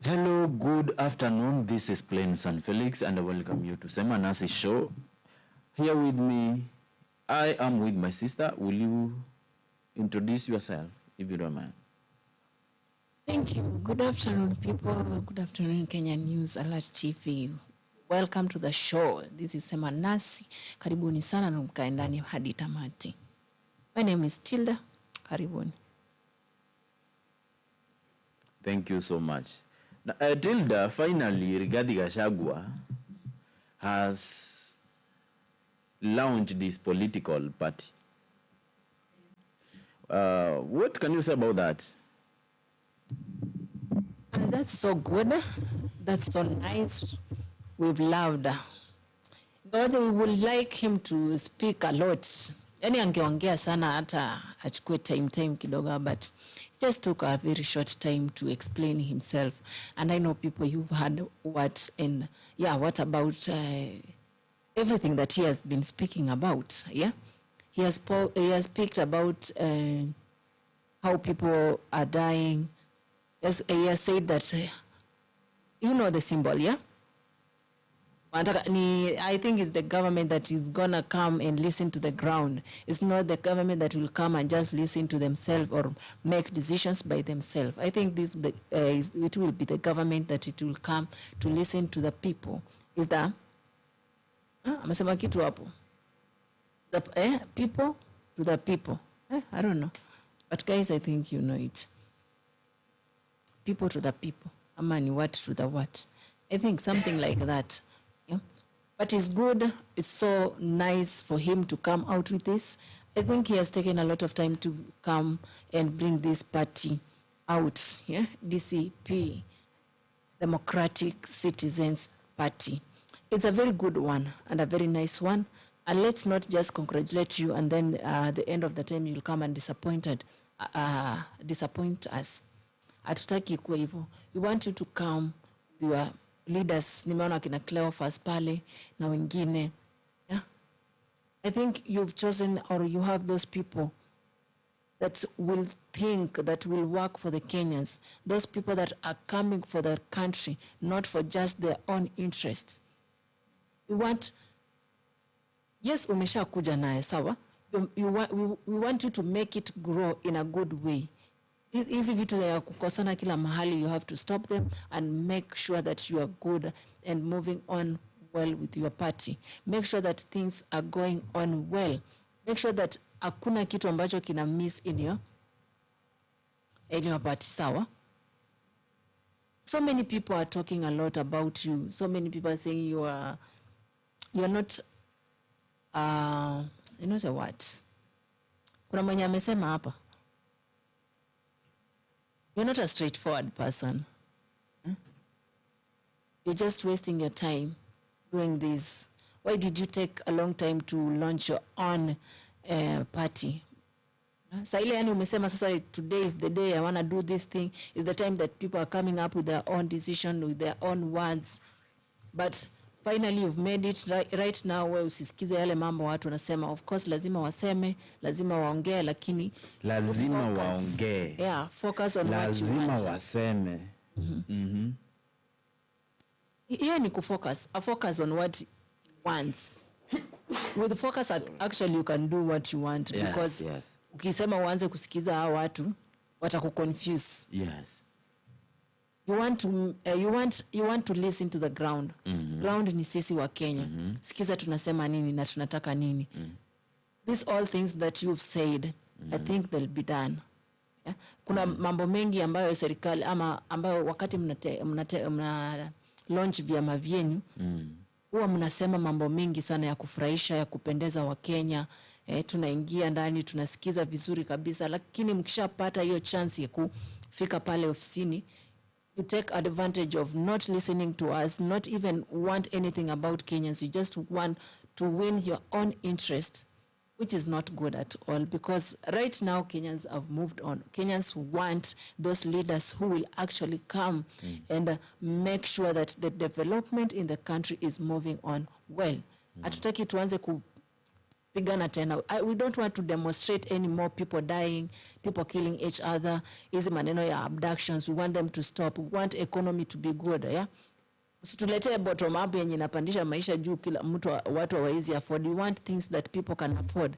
Hello, good afternoon. This is Plain San Felix and I welcome you to Sema Nasi Show. Here with me, I am with my sister. Will you introduce yourself, if you don't mind? Thank you. Good afternoon, people. Good afternoon, Kenya News Alert TV. Welcome to the show. This is Sema Nasi. Karibuni sana na mkae ndani hadi tamati. My name is Tilda. Karibuni. Thank you so much. Now, Tilda, finally, Rigathi Gachagua has launched this political party. What can you say about that? That's so good. That's so nice. We've loved. God, we would like him to speak a lot. Yani angeongea sana hata achukue time kidogo, but it just took a very short time to explain himself. And I know people, you've heard what about everything that he has been speaking about. Yeah, he has speak about how people are dying. He has said that you know the symbol, yeah. I think it's the government that is gonna come and listen to the ground. It's not the government that will come and just listen to themselves or make decisions by themselves. I think it will be the government that it will come to listen to the people. Is that? Amesema kitu hapo. The people to the people. I don't know. But guys, I think you know it. People to the people. Ama ni what to the what. I think something like that. Yeah. But it's good. It's so nice for him to come out with this. I think he has taken a lot of time to come and bring this party out. Yeah, DCP, Democratic Citizens Party. It's a very good one and a very nice one. And let's not just congratulate you and then at the end of the time you'll come and disappoint us. Hatutaki kuwa hivyo. We want you to come with your leaders. Nimeona kina Cleophas pale na wengine. Yeah? I think you've chosen or you have those people that will think, that will work for the Kenyans. Those people that are coming for their country, not for just their own interests. We want, yes, umesha kuja nae, sawa. We want you to make it grow in a good way. Hizi vitu ya kukosana kila mahali, you have to stop them and make sure that you are good and moving on well with your party. Make sure that things are going on well. Make sure that hakuna kitu ambacho kina miss in your party, sawa? So many people are talking a lot about you. So many people are saying you're not you're not a what? Kuna mwenye amesema hapa. You're not a straightforward person. You're just wasting your time doing this. Why did you take a long time to launch your own party? Sa ile yani umesema sasa today is the day I want to do this thing. Is the time that people are coming up with their own decision, with their own words. But finally you've made it right now where usisikize yale mambo watu wanasema. Of course lazima waseme, lazima waongee, lakini lazima waongee. Yeah, focus on what you want. Lazima waseme. Here ni kufocus. Focus on what you want. With focus, actually you can do what you want. Yes, because yes. Ukisema uanze kusikiza hao watu watakuconfuse. Yes. You want to listen to the ground. Ground ni sisi wa Kenya. Sikiza tunasema nini na tunataka nini. These all things that you've said, I think they'll be done. Yeah? Kuna mambo mengi ambayo serikali ama ambayo wakati mna launch vyama vyenu, huwa mnasema mambo mengi sana ya kufurahisha, ya kupendeza wa Kenya. Tunaingia ndani, tunasikiza vizuri kabisa, lakini mkishapata hiyo chance ya kufika pale ofisini, you take advantage of not listening to us, not even want anything about Kenyans. You just want to win your own interest, which is not good at all, because right now Kenyans have moved on. Kenyans want those leaders who will actually come and make sure that the development in the country is moving on well. Hatutaki tuanze pigana tena. We don't want to demonstrate any more people dying, people killing each other, hizi maneno ya abductions. We want them to stop. We want economy to be good, yeah? Situletee bottom up yenye inapandisha maisha juu kila mtu watu hawawezi afford. We want things that people can afford.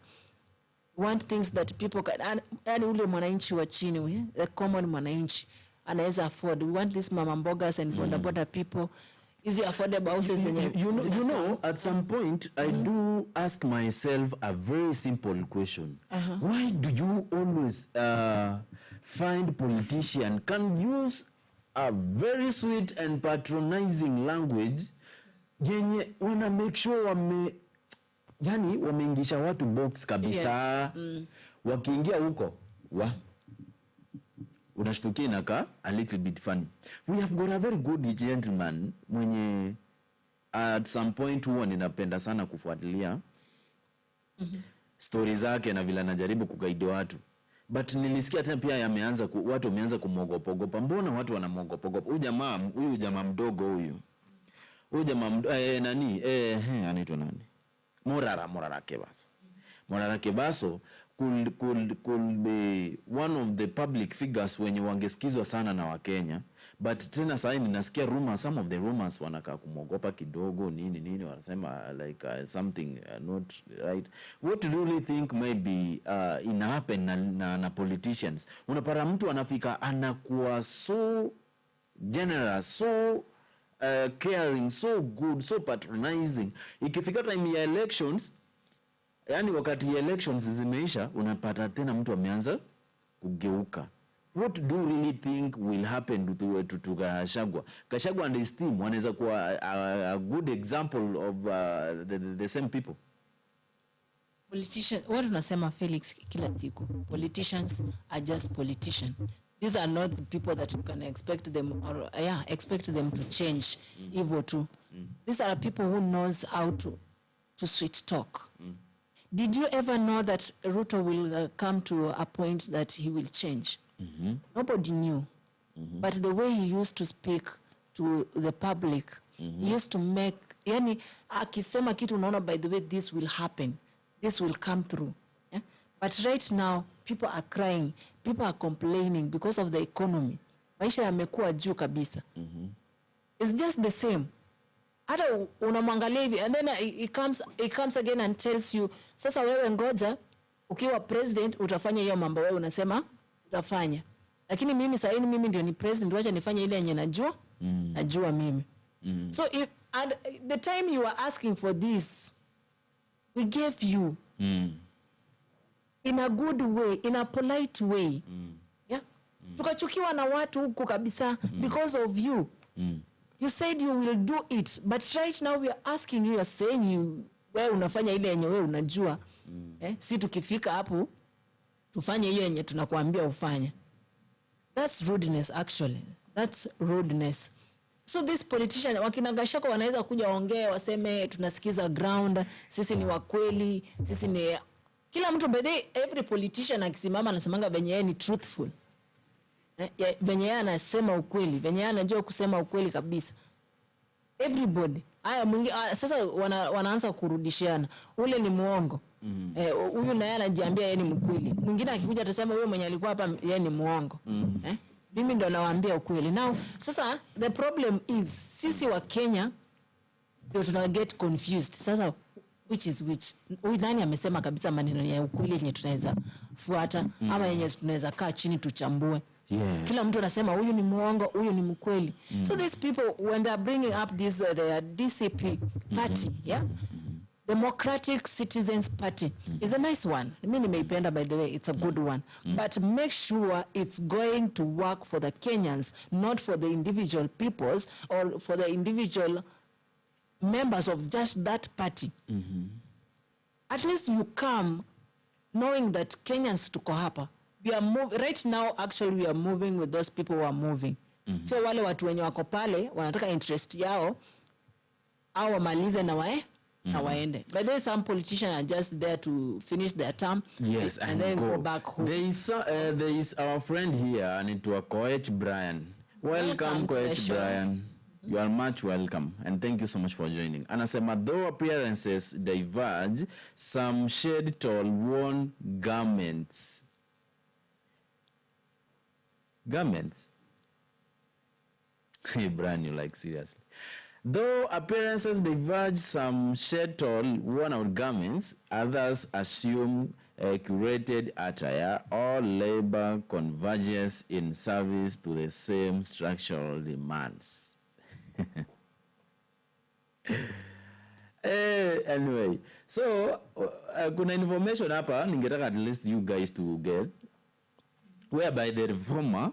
We want things that people can, yani ule mwananchi wa chini, the common mwananchi anaweza afford. We want these mama mbogas and boda people, easy affordable houses. You know, at some point, I do ask myself a very simple question. Why do you always find politicians can use a very sweet and patronizing language yenye wana make sure wameingisha watu box kabisa. Yes. Wakiingia huko unashtukia inaka a little bit funny. We have got a very good gentleman mwenye at some point huwa ninapenda sana kufuatilia stories zake na vile anajaribu kuguide watu. But nilisikia tena pia yameanza watu wameanza kumogopogopa. Mbona watu wanamogopogopa? Huyu jamaa mdogo huyu. Huyu jamaa anaitwa nani? Morara Kebaso. Morara Kebaso could be one of the public figures wenye wangesikizwa sana na Wakenya. But tena sasa ninasikia rumors, some of the rumors wanaka kumogopa kidogo nini wanasema like something not right. What do you really think maybe ina happen na politicians? Unapata mtu anafika anakuwa so generous, so caring, so good, so patronizing. Ikifika time ya elections, yani wakati ya elections zimeisha, unapata tena mtu ameanza kugeuka. What do you really think will happen to Gachagua? Gachagua and his team wanaweza kuwa a good example of the same people. Politicians, what tunasema Felix kila siku, politicians are just politicians. These are not the people that you can expect them to change evil too. These are people who knows how to sweet talk. Did you ever know that Ruto will come to a point that he will change? Nobody knew. But the way he used to speak to the public, he used to make, yani akisema kitu unaona, by the way, this will happen. This will come through. Yeah? But right now, people are crying. People are complaining because of the economy. Maisha yamekuwa juu kabisa. It's just the same. Hata unamwangalia hivi, and then it comes again and tells you, sasa wewe ngoja, ukiwa president, utafanya hiyo mambo wewe unasema, utafanya. Lakini mimi sasa hivi mimi ndio ni president, wacha nifanye ile yenye najua mimi. So and the time you were asking for this, we gave you in a good way, in a polite way. Yeah? Tukachukiwa na watu huku kabisa because of you. You said you will do it, but right now we are asking you, are saying wewe unafanya ile yenye wewe unajua. Si tukifika hapo tufanye hiyo yenye tunakuambia ufanye. That's rudeness actually. That's rudeness. So this politician wakina Gachagua wanaweza kuja ongea waseme tunasikiza ground, sisi ni wakweli, sisi ni kila mtu every politician akisimama anasemanga venye yeye ni truthful. Venye yeye anasema ukweli, venye yeye anajua kusema ukweli kabisa. Everybody. Sasa wanaanza kurudishiana. Ule ni muongo. Huyu naye anajiambia yeye ni mkweli. Mwingine akikuja atasema huyo mwenye alikuwa hapa yeye ni muongo. Mimi ndo nawaambia ukweli. Now, sasa the problem is sisi wa Kenya ndio tuna get confused. Sasa which is which? Huyu nani amesema kabisa maneno ya ukweli yenye tunaweza fuata ama yenye tunaweza kaa chini tuchambue? Yes. Kila mtu anasema huyu ni muongo, huyu ni mkweli. So these people when they are bringing up this the DCP party, yeah? Democratic Citizens Party is a nice one. Mimi nimeipenda, by the way, it's a good one. But make sure it's going to work for the Kenyans, not for the individual peoples or for the individual members of just that party. At least you come knowing that Kenyans tuko hapa. We are right now, actually, we are moving with those people who are moving. So wale watu wenye wako pale, wanataka interest yao, au wamalize na waende. But there some politicians are just there to finish their term, yes, and then go back home. There is our friend here, anaitwa Coach Brian. Welcome Coach Brian. You are much welcome, and thank you so much for joining. Anasema, though appearances diverge, some shed tall worn garments. Garments? Hey, Brian, you like seriously. Though appearances diverge, some shed tall worn out garments, others assume a curated attire. All labor converges in service to the same structural demands. Anyway, so kuna information hapa ningetaka at least you guys to get, whereby the former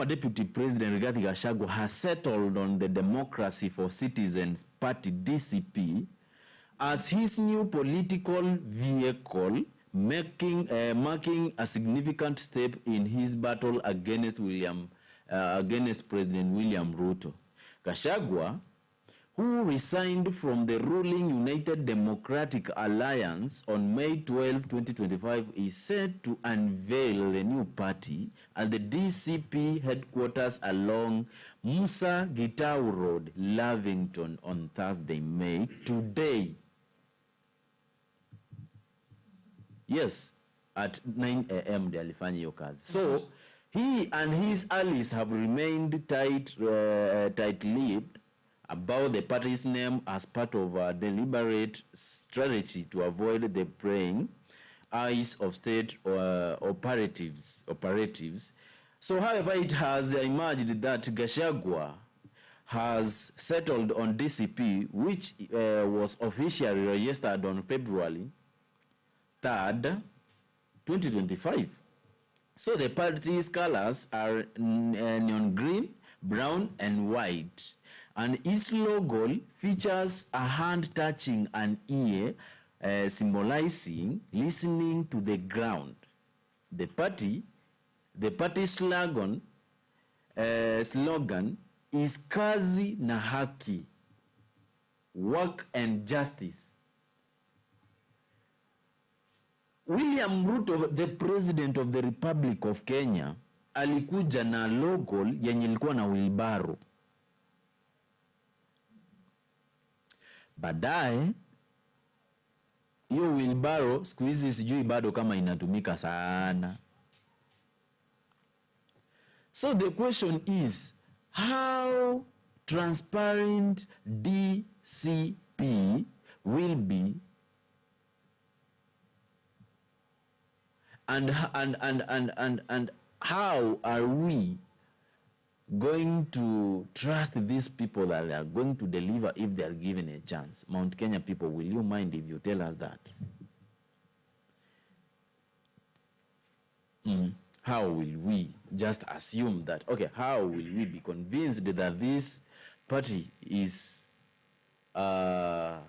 Deputy President Rigathi Gachagua has settled on the Democracy for Citizens Party (DCP) as his new political vehicle, marking a significant step in his battle against President William Ruto. Gachagua, who resigned from the ruling United Democratic Alliance on May 12, 2025, is set to unveil the new party at the DCP headquarters along Musa Gitau Road, Lavington, on Thursday, May, today. Yes, at 9 a.m. they alifanya hiyo kazi. So, he and his allies have remained tight-lipped about the party's name as part of a deliberate strategy to avoid the prying eyes of state operatives. So, however, it has emerged that Gachagua has settled on DCP, which was officially registered on February 3rd, 2025. So the party's colors are neon green, brown, and white. And its logo features a hand touching an ear, symbolizing listening to the ground. The party's slogan is Kazi na Haki, work and justice. William Ruto, the President of the Republic of Kenya, alikuja na logo yenye ilikuwa na wheelbarrow. Baadaye hiyo wheelbarrow siku hizi sijui bado kama inatumika sana. So the question is, how transparent DCP will be, and how are we going to trust these people that are going to deliver if they are given a chance? Mount Kenya people, will you mind if you tell us that? How will we just assume that, okay, how will we be convinced that this party is a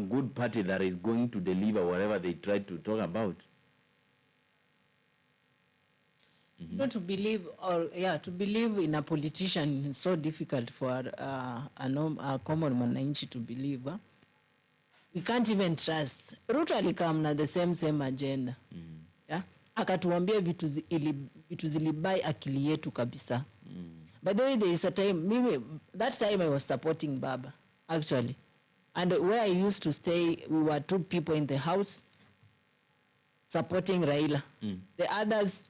good party that is going to deliver whatever they try to talk about? Not to believe, to believe in a politician is so difficult for a common mwananchi to believe. Huh? We can't even trust. Ruto alikam na the same agenda. Yeah? Akatuambia vitu zilibai akili yetu kabisa. By the way, there is a time, that time I was supporting Baba, actually. And where I used to stay, we were 2 people in the house supporting Raila. The others,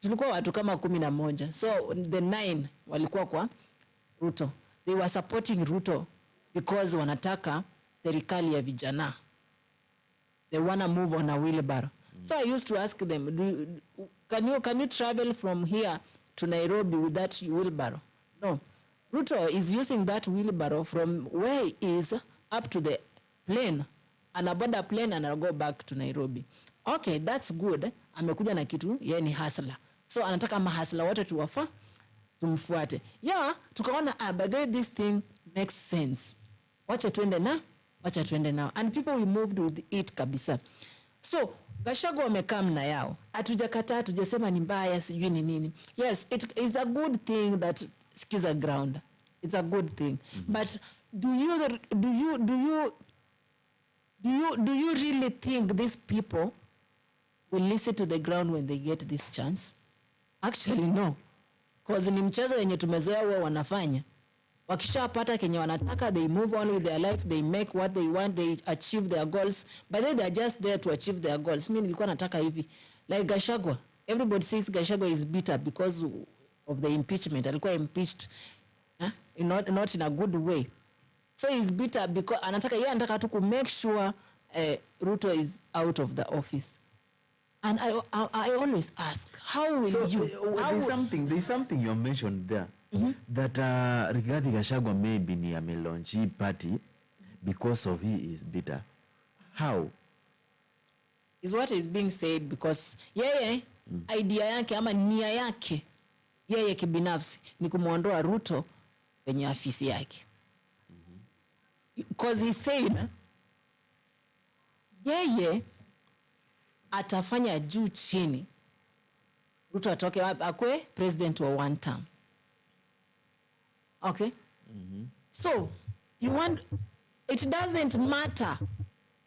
tulikuwa watu kama 11. So the 9 walikuwa kwa Ruto. They were supporting Ruto because wanataka serikali ya vijana. They want to move on a wheelbarrow. So I used to ask them, can you travel from here to Nairobi with that wheelbarrow? No. Ruto is using that wheelbarrow from where he is up to the plane, and aboard the plane and I'll go back to Nairobi. Okay, that's good. Amekuja na kitu, yeye ni hustler. So anataka mahasla wote tumfuate. Yeah, tukaona but this thing makes sense. Wacha tuende now. And people we moved with it kabisa. So Gachagua wamekam na yao. Hatujakataa, hatujasema ni mbaya, sijui ni nini. Yes, it is a good thing that skiza ground. It's a good thing. But do you really think these people will listen to the ground when they get this chance? Actually, no. Cause ni mchezo yenye tumezoea wao wanafanya. Wakishapata kenye wanataka, they move on with their life, they make what they want, they achieve their goals, but then they are just there to achieve their goals. Mimi nilikuwa nataka hivi, like Gachagua, everybody says Gachagua is bitter because of the impeachment. Alikuwa impeached, not in a good way. So he's bitter because anataka tu to make sure Ruto is out of the office. And I always ask, how will there's something you mentioned there. That Rigathi Gachagua maybe ni amelaunch party because of he is bitter. How? Is what is being said because yeye idea yake ama nia yake yeye kibinafsi ni kumuondoa Ruto kwenye afisi yake. Because he said yeye atafanya juu chini Ruto atoke akwe president wa one term. Okay? So, it doesn't matter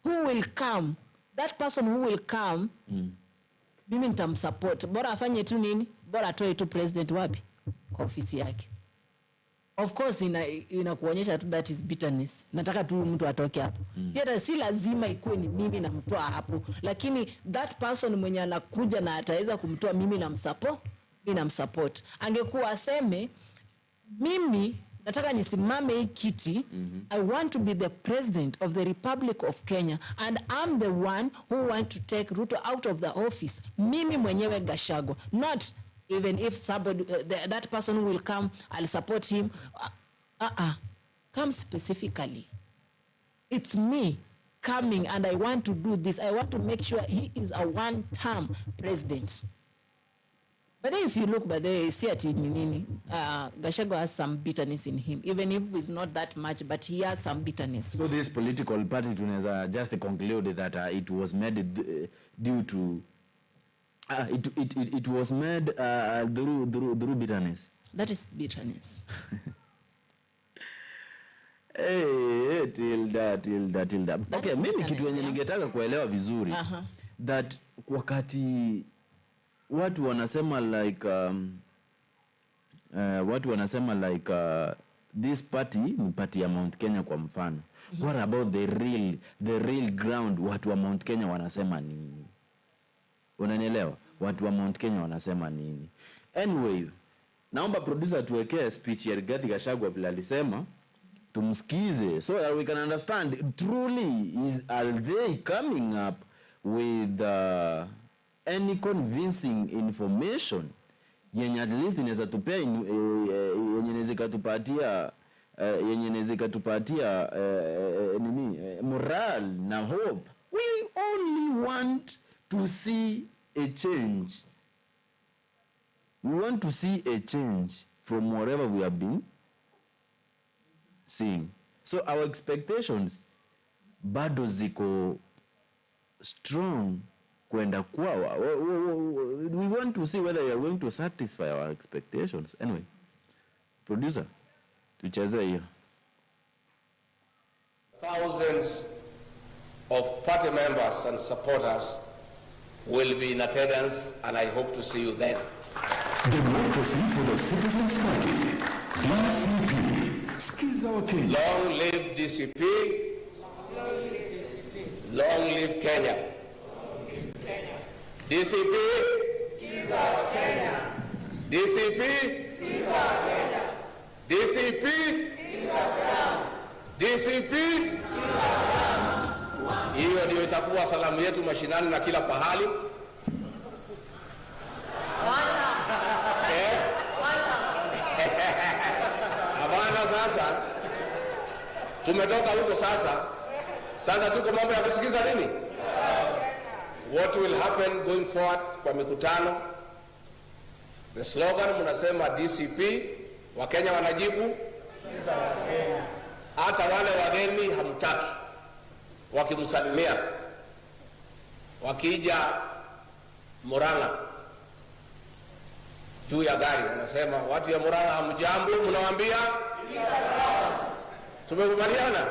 who will come. That person who will come, mimi nitamsupport. Bora afanye tu nini? Bora atoe tu president wapi? Kwa ofisi yake. Of course, inakuonyesha tu that is bitterness. Nataka tu mtu atoke hapo. Jeta si lazima ikuwe ni mimi namtoa hapo. Lakini that person mwenye anakuja na ataweza kumtoa mimi namsupport. Angekuwa aseme, mimi nataka nisimame hii kiti. I want to be the president of the Republic of Kenya and I'm the one who want to take Ruto out of the office. Mimi mwenyewe Gachagua. Not even if somebody that person who will come, I'll support him. Come specifically. It's me coming and I want to do this. I want to make sure he is a one-term president. But then if you look by the see at Gachagua has some bitterness in him, even if it's not that much, but he has some bitterness. So this political party just concluded that it was made due to it was made through bitterness. That is bitterness. Till that. Okay, mimi kitu yenye ningetaka kuelewa vizuri that wakati watu wanasema like this party ni party ya Mount Kenya kwa mfano. What about the real ground? Watu wa Mount Kenya wanasema nini? Unanielewa? Watu wa Mount Kenya wanasema nini? Anyway, naomba producer tuwekee speech ya Rigathi Gachagua vile alisema, tumsikize so that we can understand truly are they coming up with any convincing information yenye at least inaweza tupea yenye inaweza katupatia moral na hope. We only want to see a change. We want to see a change from whatever we have been seeing. So our expectations bado ziko strong kwenda kwawa. We want to see whether you are going to satisfy our expectations. Anyway, producer, tucheze hiyo. Thousands of party members and supporters will be in attendance, and I hope to see you then. Democracy for the Citizens Party, DCP. Skiza wa Kenya. Long live DCP. Long live Kenya. DCP. Skiza wa Kenya. DCP. Skiza wa Kenya. DCP. Skiza wa DCP. Skiza wa hiyo ndio itakuwa salamu yetu mashinani na kila pahali. Habana sasa. Tumetoka huko sasa. Sasa tuko mambo ya kusikiza nini? What will happen going forward kwa mikutano? The slogan mnasema DCP, Wakenya wanajibu hata wale wageni hamtaki. Wakimsalimia wakija Murang'a juu ya gari wanasema watu ya Murang'a hamjambo, mnawaambia tumekubaliana.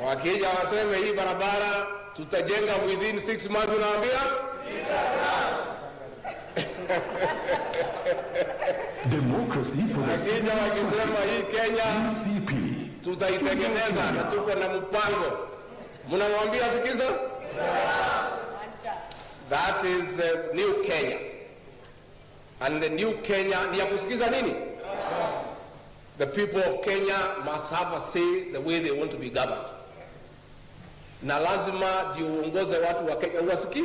Wakija waseme hii barabara tutajenga within 6 months, unawaambia Democracy for the Wakija wakisema hii Kenya DCP. tutaitengeneza na tuko na mpango. Mnamwambia sikiza? That is new Kenya. And the new Kenya ni ya kusikiza nini? The people of Kenya must have a say the way they want to be governed. Na lazima ndio uongoze watu wa Kenya uwasikii?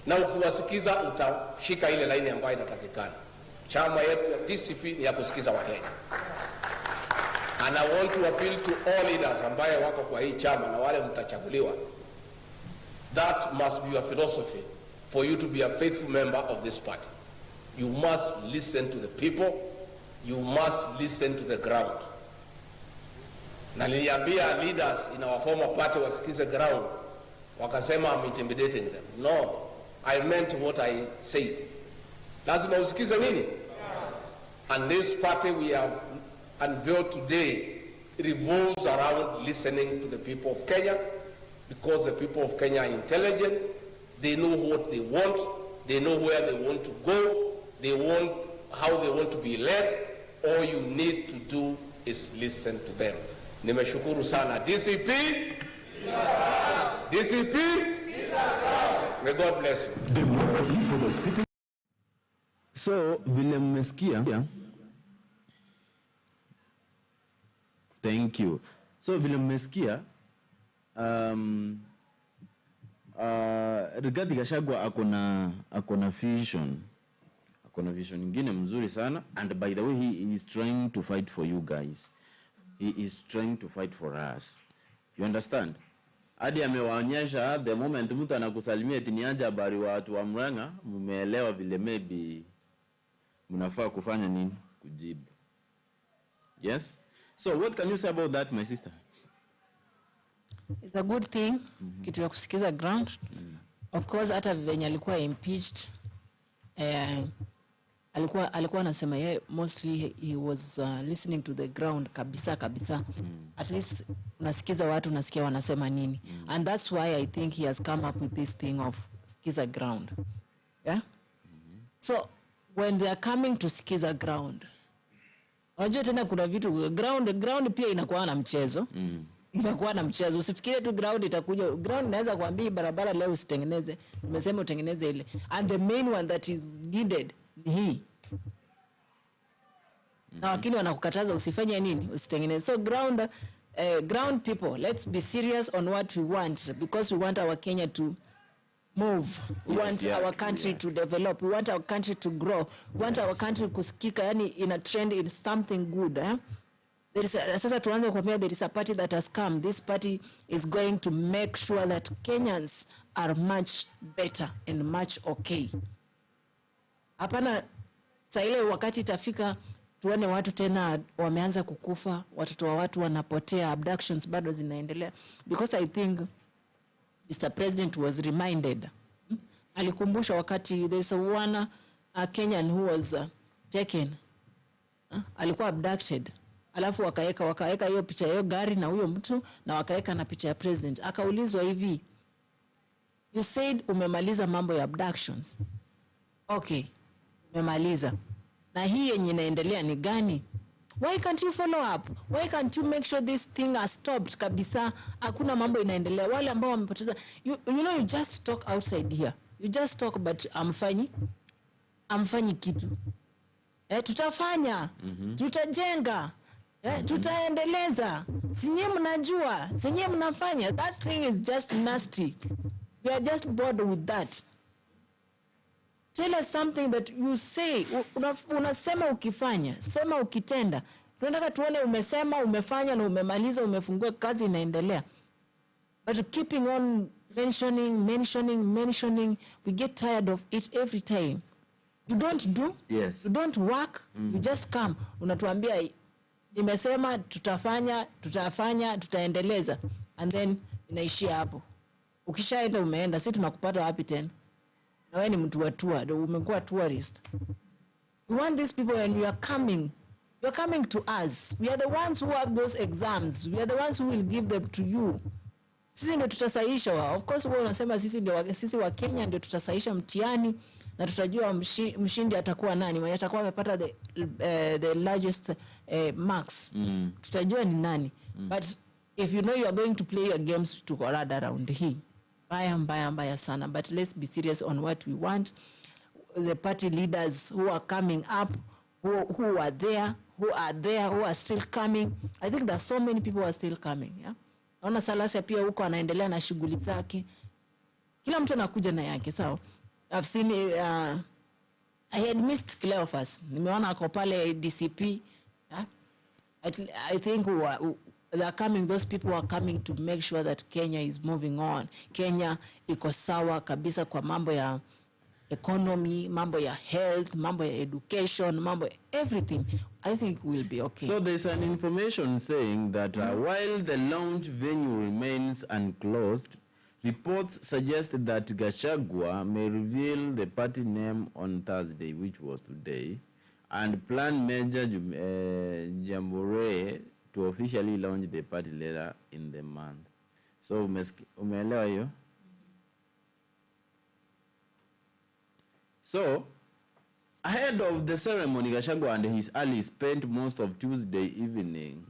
Na ukiwasikiza utashika ile laini ambayo inatakikana. Chama yetu ya DCP ni ya kusikiza wa Kenya. And I want to appeal to all leaders ambaye wako kwa hii chama na wale mtachaguliwa. That must be your philosophy for you to be a faithful member of this party. You must listen to the people. You must listen to the ground. Na niliambia leaders in our former party wasikize ground. Wakasema I'm intimidating them. No, I meant what I said. Lazima usikize nini? And this party we have unveiled today revolves around listening to the people of Kenya, because the people of Kenya are intelligent. They know what they want. They know where they want to go. They want how they want to be led. All you need to do is listen to them. Nimeshukuru sana DCP. DCP. May God bless you. Democracy for the citizens. So vile mmesikia, thank you. So vile mmesikia, Rigathi Gachagua akona vision. Akona vision nyingine mzuri sana, and by the way he is trying to fight for you guys. He is trying to fight for us. You understand? Hadi amewaonyesha the moment mtu anakusalimia eti niaje habari wa watu wa Murang'a, mmeelewa vile maybe mnafaa kufanya nini? Kujibu. Yes? So what can you say about that, my sister? It's a good thing, kitu ya kusikiza ground. Of course, hata venye alikuwa impeached, alikuwa anasema yeye mostly he was listening to the ground kabisa. At least unasikiza watu, unasikia wanasema nini. And that's why I think he has come up with this thing of sikiza ground. Yeah? So when they are coming to sikiza ground, unajua tena kuna vitu ground pia inakuwa na mchezo. Inakuwa na mchezo. Usifikirie tu ground itakuja. Ground inaweza kuambia barabara leo usitengeneze. Nimesema utengeneze ile. And the main one that is needed ni hii. Na wakini wanakukataza usifanye nini? Usitengeneze. So ground people, let's be serious on what we want, because we want our Kenya to move. We want our country to develop. We want our country to grow. We want our country kusikika, yani in a trend, in something good. Sasa tuanze kuambia there is a party that has come. This party is going to make sure that Kenyans are much better and much okay. Hapana, saa ile wakati itafika tuone watu tena wameanza kukufa, watoto wa watu wanapotea, abductions bado zinaendelea. Because I think Mr. President was reminded. Alikumbusha wakati there's one Kenyan who was taken. Alikuwa abducted. Alafu wakaeka hiyo picha hiyo gari na huyo mtu, na wakaeka na picha ya president. Akaulizwa hivi, you said umemaliza mambo ya abductions. Okay, umemaliza. Na hii yenye inaendelea ni gani? Why can't you follow up? Why can't you make sure this thing has stopped kabisa? Hakuna mambo inaendelea. Wale ambao wamepoteza, you know, you just talk outside here. You just talk, but amfanyi kitu. Tutafanya, tutajenga, tutaendeleza. Sinye mnajua, sinye mnafanya. That thing is just nasty. We are just bored with that. Tell us something that you say. Unasema ukifanya, sema ukitenda. Tunataka tuone umesema, umefanya na umemaliza, umefungua, kazi inaendelea. But keeping on mentioning, we get tired of it every time. You don't do, yes. You don't work, you just come. Unatuambia, nimesema tutafanya, tutaendeleza. And then inaishia hapo. Ukishaenda umeenda, sisi tunakupata wapi tena? Na wewe ni mtu wa tour, umekuwa tourist. We want these people, and you are coming to us. We are the ones who have those exams. We are the ones who will give them to you. Sisi ndio tutasahisha. Of course wewe unasema sisi wa Kenya ndio tutasahisha mtihani, na tutajua mshindi atakuwa nani, mwenye atakuwa amepata the largest marks. Tutajua ni nani. But if you know you are going to play your games to correct around here, mbaya sana. But let's be serious on what we want. The party leaders who are coming up, who are there, who are still coming. I think there's so many people who are still coming. Yeah. Naona Salasia pia huko anaendelea na shughuli zake. Kila mtu anakuja na yake. So I've seen I had missed Cleophas. Nimeona ako pale DCP. Yeah. I think they are coming, those people are coming to make sure that Kenya is moving on. Kenya iko sawa kabisa kwa mambo ya economy, mambo ya health, mambo ya education, mambo ya everything. I think we'll be okay. So there's an information saying that while the launch venue remains unclosed, reports suggest that Gachagua may reveal the party name on Thursday, which was today, and plan major jamboree to officially launch the party later in the month. So umeelewa hiyo? So ahead of the ceremony, Gachagua and his allies spent most of Tuesday evening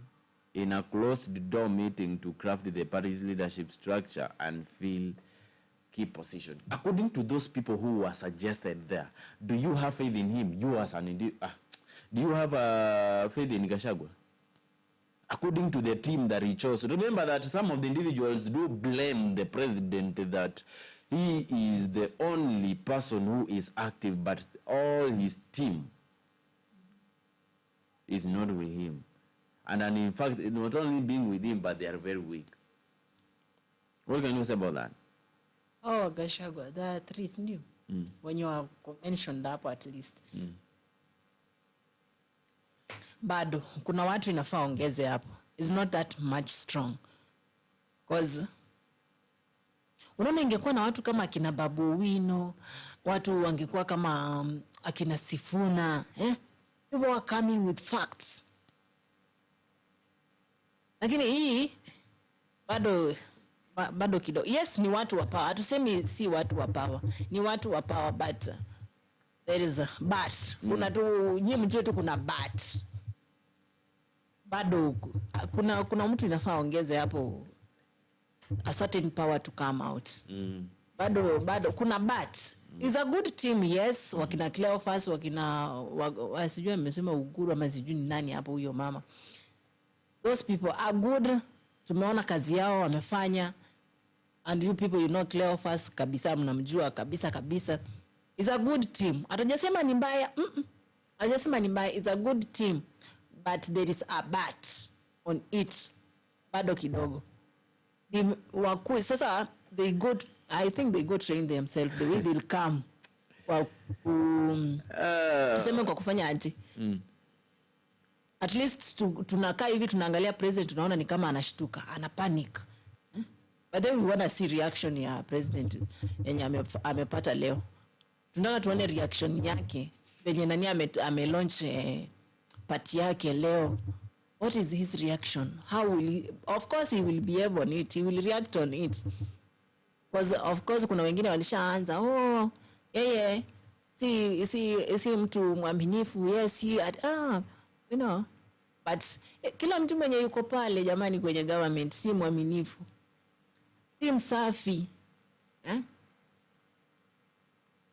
in a closed-door meeting to craft the party's leadership structure and fill key positions. According to those people who were suggested there, do you have faith in him? You as an do you have faith in Gachagua? According to the team that he chose. Remember that some of the individuals do blame the president that he is the only person who is active, but all his team is not with him. And in fact, not only being with him, but they are very weak. What can you say about that? Oh, Gachagua, there are three new. When you are mentioned up at least. Bado kuna watu inafaa ongeze hapo. It's not that much strong. Because unaona ingekuwa na watu kama akina Babu Wino, watu wangekuwa kama akina Sifuna, people are coming with facts. Lakini hii bado kidogo. Yes, ni watu wa power. Hatusemi si watu wa power. Ni watu wa power, but there is a but. Kuna tu nyinyi mjue tu kuna but. Bado kuna mtu inafaa ongeze hapo a certain power to come out. Bado kuna but. It's a good team, yes. Wakina Cleophas, wakina sijui amesema Uguru ama sijui ni nani hapo huyo mama. Those people are good. Tumeona kazi yao wamefanya. And you people, you know Cleophas kabisa, mnamjua kabisa. It's a good team. Atajasema ni mbaya. Atajasema ni mbaya. It's a good team. But there is a but on it. Bado kidogo. Sasa I think they go train themselves the way they'll come. Tuseme kwa kufanya aje. At least tunakaa hivi tunaangalia president, tunaona ni kama anashtuka, ana panic. But then we want to see reaction ya president yenye amepata leo. Tunataka tuone reaction yake venye nani ame-launch party yake leo. What is his reaction? How will he? Of course he will behave on it. He will react on it. Because of course kuna wengine walishaanza, yeye si mtu mwaminifu, yes, you know. But kila mtu mwenye yuko pale jamani kwenye government si mwaminifu, si msafi.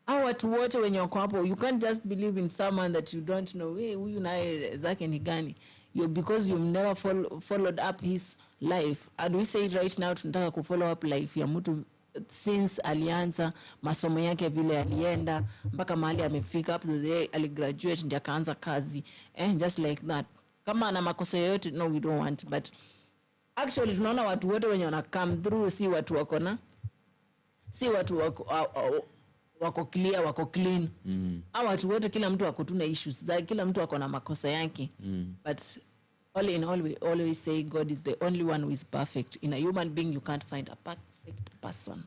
Hao watu wote wenye wako hapo, you can't just believe in someone that you don't know. Huyu naye zake ni gani? Because you've never followed up his life. And we say right now tunataka kufollow up life ya mtu since alianza masomo yake vile alienda mpaka mahali amefika up to the day aligraduate ndio akaanza kazi. Just like that. Kama ana makosa yote, no, we don't want. But actually tunaona watu wote wenye wana come through si watu wako clear, wako clean. Hao watu wote kila mtu wako tuna issues zake, kila mtu wako na makosa yake. But all in all, we always say God is the only one who is perfect. In a human being you can't find a perfect person.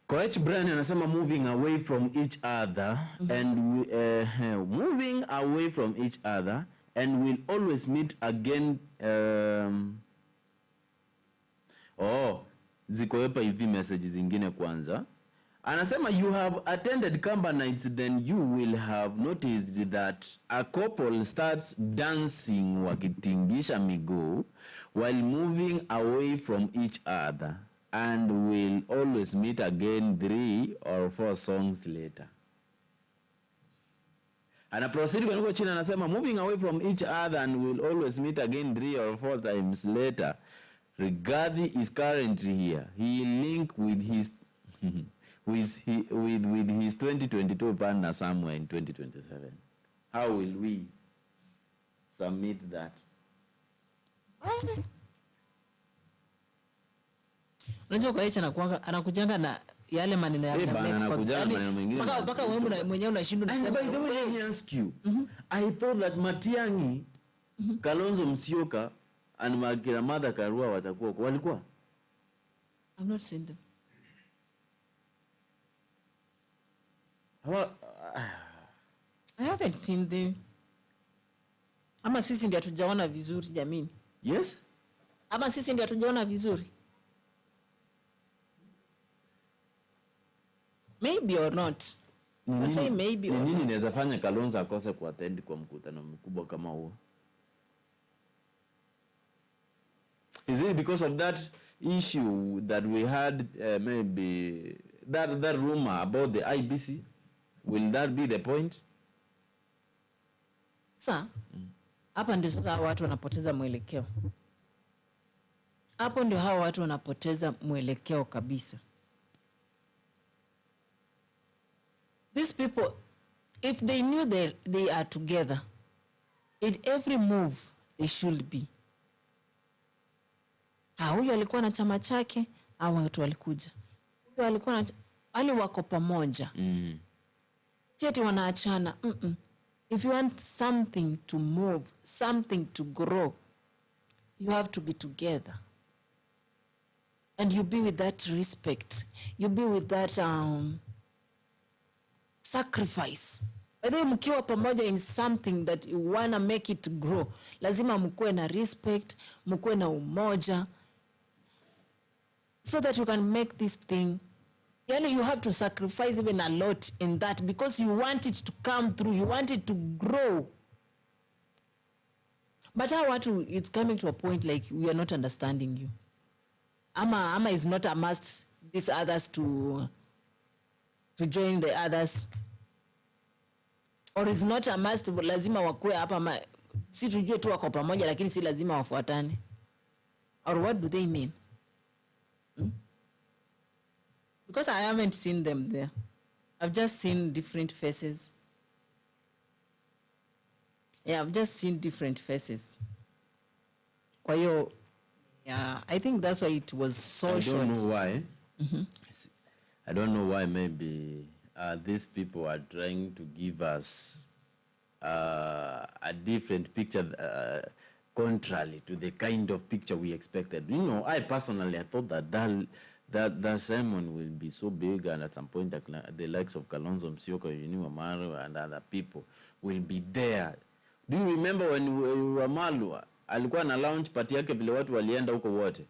Coach Brian anasema moving away from each other and moving away from each other and we'll always meet again. Ziko hapa hivi messages zingine kwanza. Anasema you have attended Kamba nights, then you will have noticed that a couple starts dancing wakitingisha miguu while moving away from each other and will always meet again 3 or 4 songs later. Ana proceed kwa chini anasema moving away from each other and will always meet again 3 or 4 times later. Rigathi is currently here. He linked with his with his 2022 partner somewhere in 2027. How will we submit that? Unajua kwa hicho anakujanga na yale maneno yake mpaka wewe mwenyewe unashindwa kusema. By the way, let me ask you. I thought that Matiang'i, Kalonzo Musyoka and Martha Karua watakuwa walikuwa. I've not seen them. I haven't seen them. Ama sisi ndio hatujaona vizuri jamini. Yes? Ama sisi ndio hatujaona vizuri. Maybe or not. I say maybe or not. Nini inaweza fanya Kalonzo akose kuattend kwa mkutano mkubwa kama huo? Is it because of that issue that we had, maybe that rumor about the IBC? Will that be the point? Hapa ndio sasa watu wanapoteza mwelekeo. Hapo ndio hao watu wanapoteza mwelekeo kabisa. These people, if they knew they are together, in every move they should be. Huyu alikuwa na chama chake, au watu walikuja. Huyu alikuwa na wale wako pamoja. Si ati wanaachana. If you want something to move, something to grow, you have to be together. And you be with that respect. You be with that sacrifice. Whether mkiwa pamoja in something that you want to make it grow, lazima mkuwe na respect, mkuwe na umoja, so that you can make this thing. You have to sacrifice even a lot in that because you want it to come through, you want it to grow. But it's coming to a point like we are not understanding you. Ama is not a must these others to join the others. Or is not a must lazima wakue hapa si tujue tu wako pamoja lakini si lazima wafuatane. Or what do they mean? Because I haven't seen them there. I've just seen different faces. Yeah, I've just seen different faces. Kwa hiyo, yeah, I think that's why it was so short. I don't know why. I don't know why maybe these people are trying to give us a different picture, contrary to the kind of picture we expected. I personally, I thought that sermon will be so big, and at some point the likes of Kalonzo Musyoka, Wamaru, and other people will be there. Do you remember when Wamaru alikuwa na launch party yake vile watu walienda huko wote?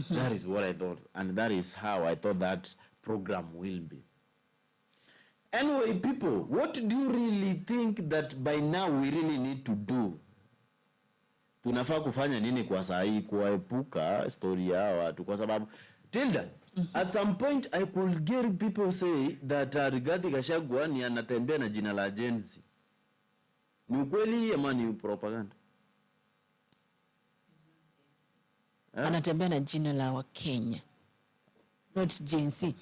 That is what I thought, and that is how I thought that program will be. Anyway, people, what do you really think that by now we really need to do? Tunafaa kufanya nini kwa saa hii kuepuka story ya watu? Kwa sababu Tilda, at some point I could hear people say that Rigathi Gachagua ni anatembea na jina la agency. Ni ukweli ama ni propaganda? Anatembea na jina la wa Kenya, not Gen-Z.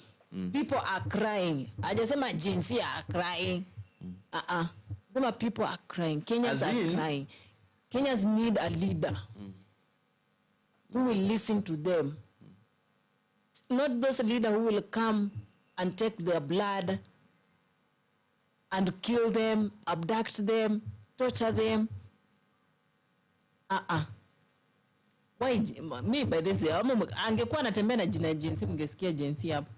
People are crying. Hajasema Gen-Z are crying. Some people are crying. Kenyans are crying. Kenyans need a leader who will listen to them. Not those leaders who will come and take their blood and kill them, abduct them, torture them. Why me by this angekuwa anatembea na jina Gen-Z mngesikia Gen-Z hapo.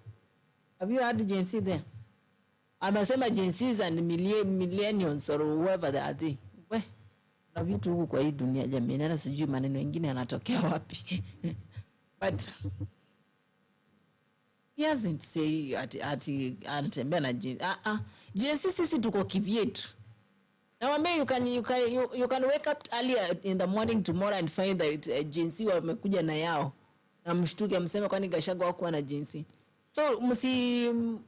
Have you heard Gen-Z there? Anasema Gen-Zs and millennials or whoever they are. Na vitu huku kwa hii dunia jamii, hata sijui maneno mengine yanatokea wapi. But He hasn't say ati anatembea na Gen Z. Gen Z sisi tuko kivyetu. Nawambia you can wake up earlier in the morning tomorrow and find that Gen Z wamekuja na yao. Na mshtuke mseme kwani Gachagua hakuwa na Gen Z. So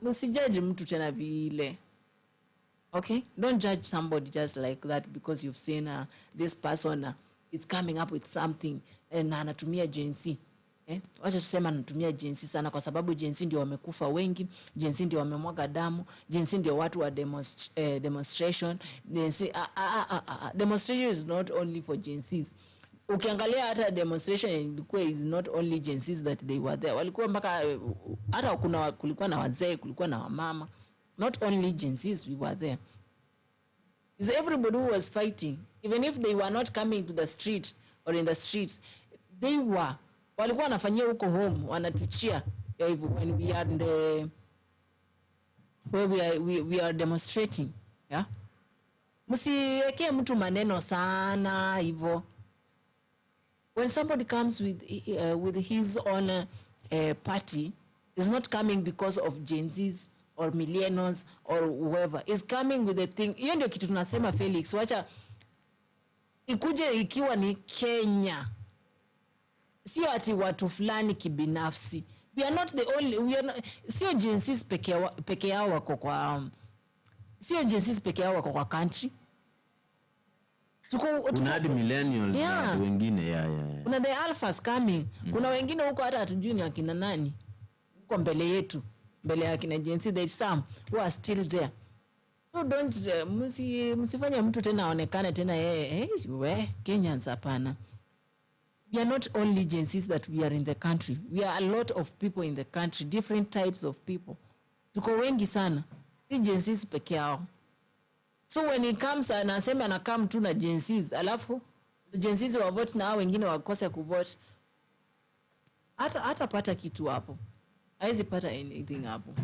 msijudge mtu tena vile. Okay? Don't judge somebody just like that because you've seen this person is coming up with something and anatumia Gen Z. Wacha tuseme anatumia Gen Z sana kwa sababu Gen Z ndio wamekufa wengi, Gen Z ndio wamemwaga damu, Gen Z ndio watu wa demonstration. Demonstration is not only for Gen Zs. Ukiangalia hata demonstration ilikuwa is not only Gen Zs that they were there. Walikuwa mpaka hata kulikuwa na wazee, kulikuwa na wamama. Not only Gen Zs we were there. Is everybody who was fighting, even if they were not coming to the street or in the streets, they were walikuwa wanafanyia huko home, wanatuchia when we are in the where we are demonstrating. Yeah, msiwekee mtu maneno sana hivyo. When somebody comes with his own party, is not coming because of Gen Zs or millennials or whoever. Is coming with the thing. Hiyo ndio kitu tunasema Felix, wacha ikuje ikiwa ni Kenya. Sio ati watu fulani kibinafsi. We are not the only, sio Gen Zs peke yao wako kwa sio Gen Zs peke yao wako kwa country. Kuna hadi millennials na wengine kuna the alphas coming. Kuna wengine huko hata hatujui ni akina nani. Huko mbele yetu, mbele ya akina Gen Z, there's some who are still there. So don't msifanye mtu tena aonekane tena Kenyans hapana. We are not only Gen Zs that we are in the country. We are a lot of people in the country, different types of people. Tuko wengi sana. Si Gen Zs peke yao. So when he comes anasema anakam tu na Gen Zs, alafu Gen Zs wa vote na wengine wakose kuvote. Hata pata kitu hapo. Haizi pata anything hapo.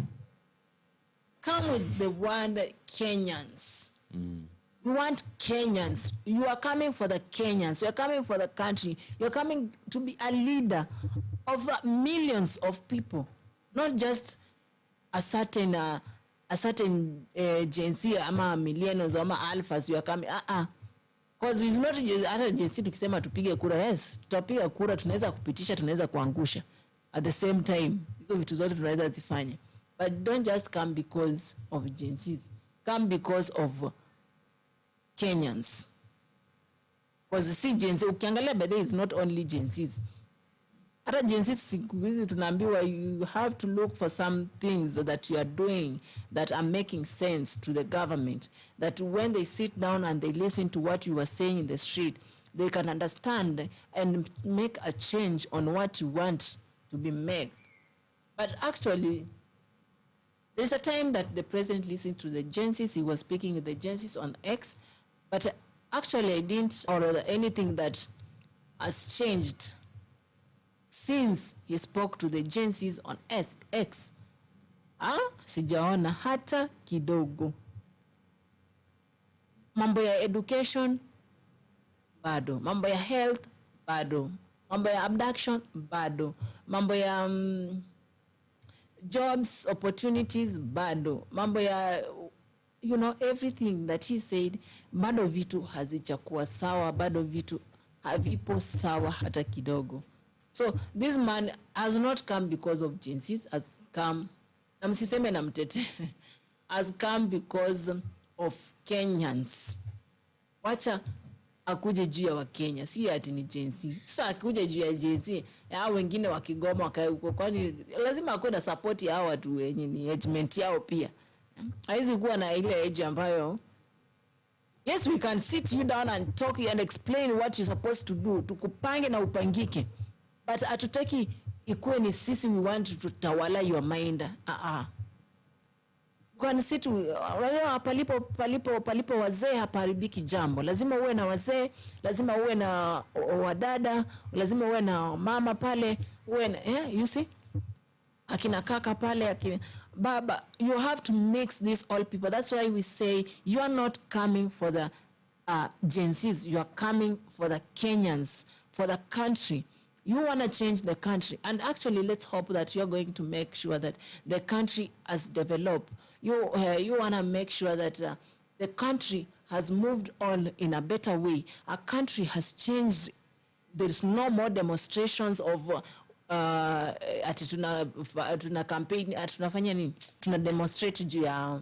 Come with the word Kenyans. You want Kenyans. You are coming for the Kenyans. You are coming for the country. You are coming to be a leader of millions of people, not just a certain Gen Z ama millennials ama alphas. You are coming. Because it's not other Gen Z tukisema tupige kura. Yes, tutapiga kura, tunaweza kupitisha, tunaweza kuangusha. At the same time, hizo vitu zote tunaweza zifanya. But don't just come because of Gen Zs. Come because of Kenyans. Because see Gen Z, ukiangalia by the way, is not only Gen Zs. Hata Gen Zs siku hizi tunaambiwa you have to look for some things that you are doing that are making sense to the government. That when they sit down and they listen to what you are saying in the street, they can understand and make a change on what you want to be made. But actually, there's a time that the president listened to the Gen Zs. He was speaking with the Gen Zs on X. But actually, I didn't, or anything that has changed since he spoke to the Gen Zs on X. Sijaona hata kidogo. Mambo ya education, bado. Mambo ya health, bado. Mambo ya abduction, bado. Mambo ya jobs, opportunities, bado. Mambo ya everything that he said, bado vitu hazijakuwa sawa, bado vitu havipo sawa hata kidogo. So this man has not come because of Gen Zs, has come, na msiseme na mtete, has come because of Kenyans. Wacha akuje juu ya Wakenya, si ati ni Gen Z. Sasa akuje juu ya Gen Z, hao wengine wakigoma wakae huko, kwani lazima akuwe na support ya hao watu wenye ni agent yao pia. Haizi kuwa na ile age ambayo, yes, we can sit you down and talk and explain what you're supposed to do, tukupange na upangike, but atutaki ikuwe ni sisi we want to tawala your mind. Kwani situ palipo wazee haparibiki jambo. Lazima uwe na wazee, lazima uwe na wadada, lazima uwe na mama pale, uwe na, you see? Akina kaka pale, akina baba. You have to mix these all people. That's why we say you are not coming for the Gen Zs. You are coming for the Kenyans, for the country. You want to change the country. And actually, let's hope that you're going to make sure that the country has developed. You want to make sure that the country has moved on in a better way. Our country has changed. There's no more demonstrations of ati tuna campaign, tunafanya nini? Tuna demonstrate juu ya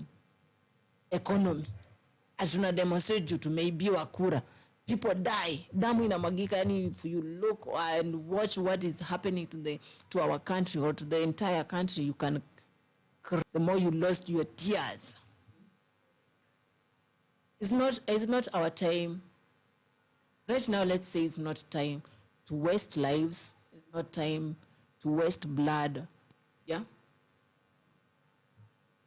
economy. Tuna demonstrate juu tumeibiwa kura. People die. Damu inamwagika. Yani, if you look and watch what is happening to our country or to the entire country, you can the more you lost your tears. It's not our time. Right now, let's say it's not time to waste lives. It's not time to waste blood. Yeah?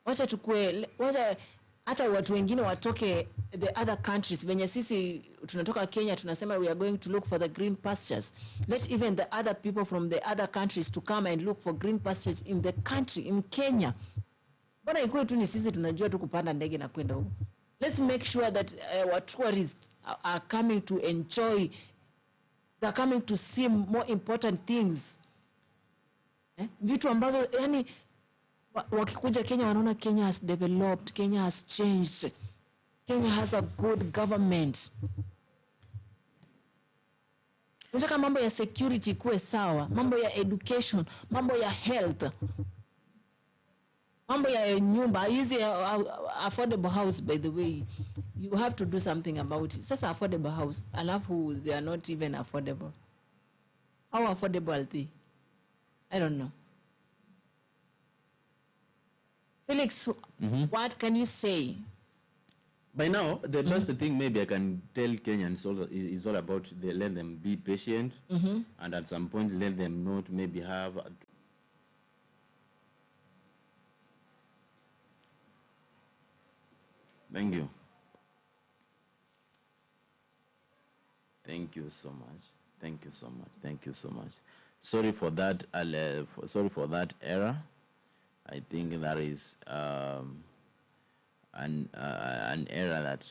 Wacha hata watu wengine watoke the other countries. Venye sisi tunatoka Kenya, tunasema we are going to look for the green pastures. Let even the other people from the other countries to come and look for green pastures in the country, in Kenya. Bwana ikuwe tu ni sisi tunajua tu kupanda ndege na kwenda huko. Let's make sure that our tourists are coming to enjoy, they're coming to see more important things. Vitu ambazo, yani, wakikuja Kenya wanaona Kenya has developed, Kenya has changed, Kenya has a good government. Unataka mambo ya security kuwe sawa, mambo ya education, mambo ya health, mambo ya nyumba, hizi affordable house, by the way, you have to do something about it. Sasa affordable house, alafu they are not even affordable. How affordable are they? I don't know. Felix, what can you say? By now, the best thing maybe I can tell Kenyans is all about let them be patient, and at some point let them not maybe have. Thank you. Thank you so much. Thank you so much. Thank you so much. Sorry for that. Sorry for that error. I think that is an error that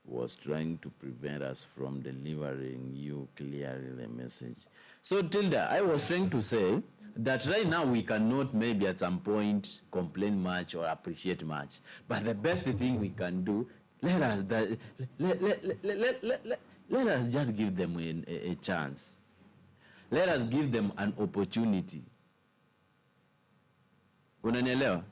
was trying to prevent us from delivering you clearly the message. So Tilda, I was trying to say that right now we cannot maybe at some point complain much or appreciate much, but the best thing we can do, let us just give them a chance. Let us give them an opportunity. Unanielewa?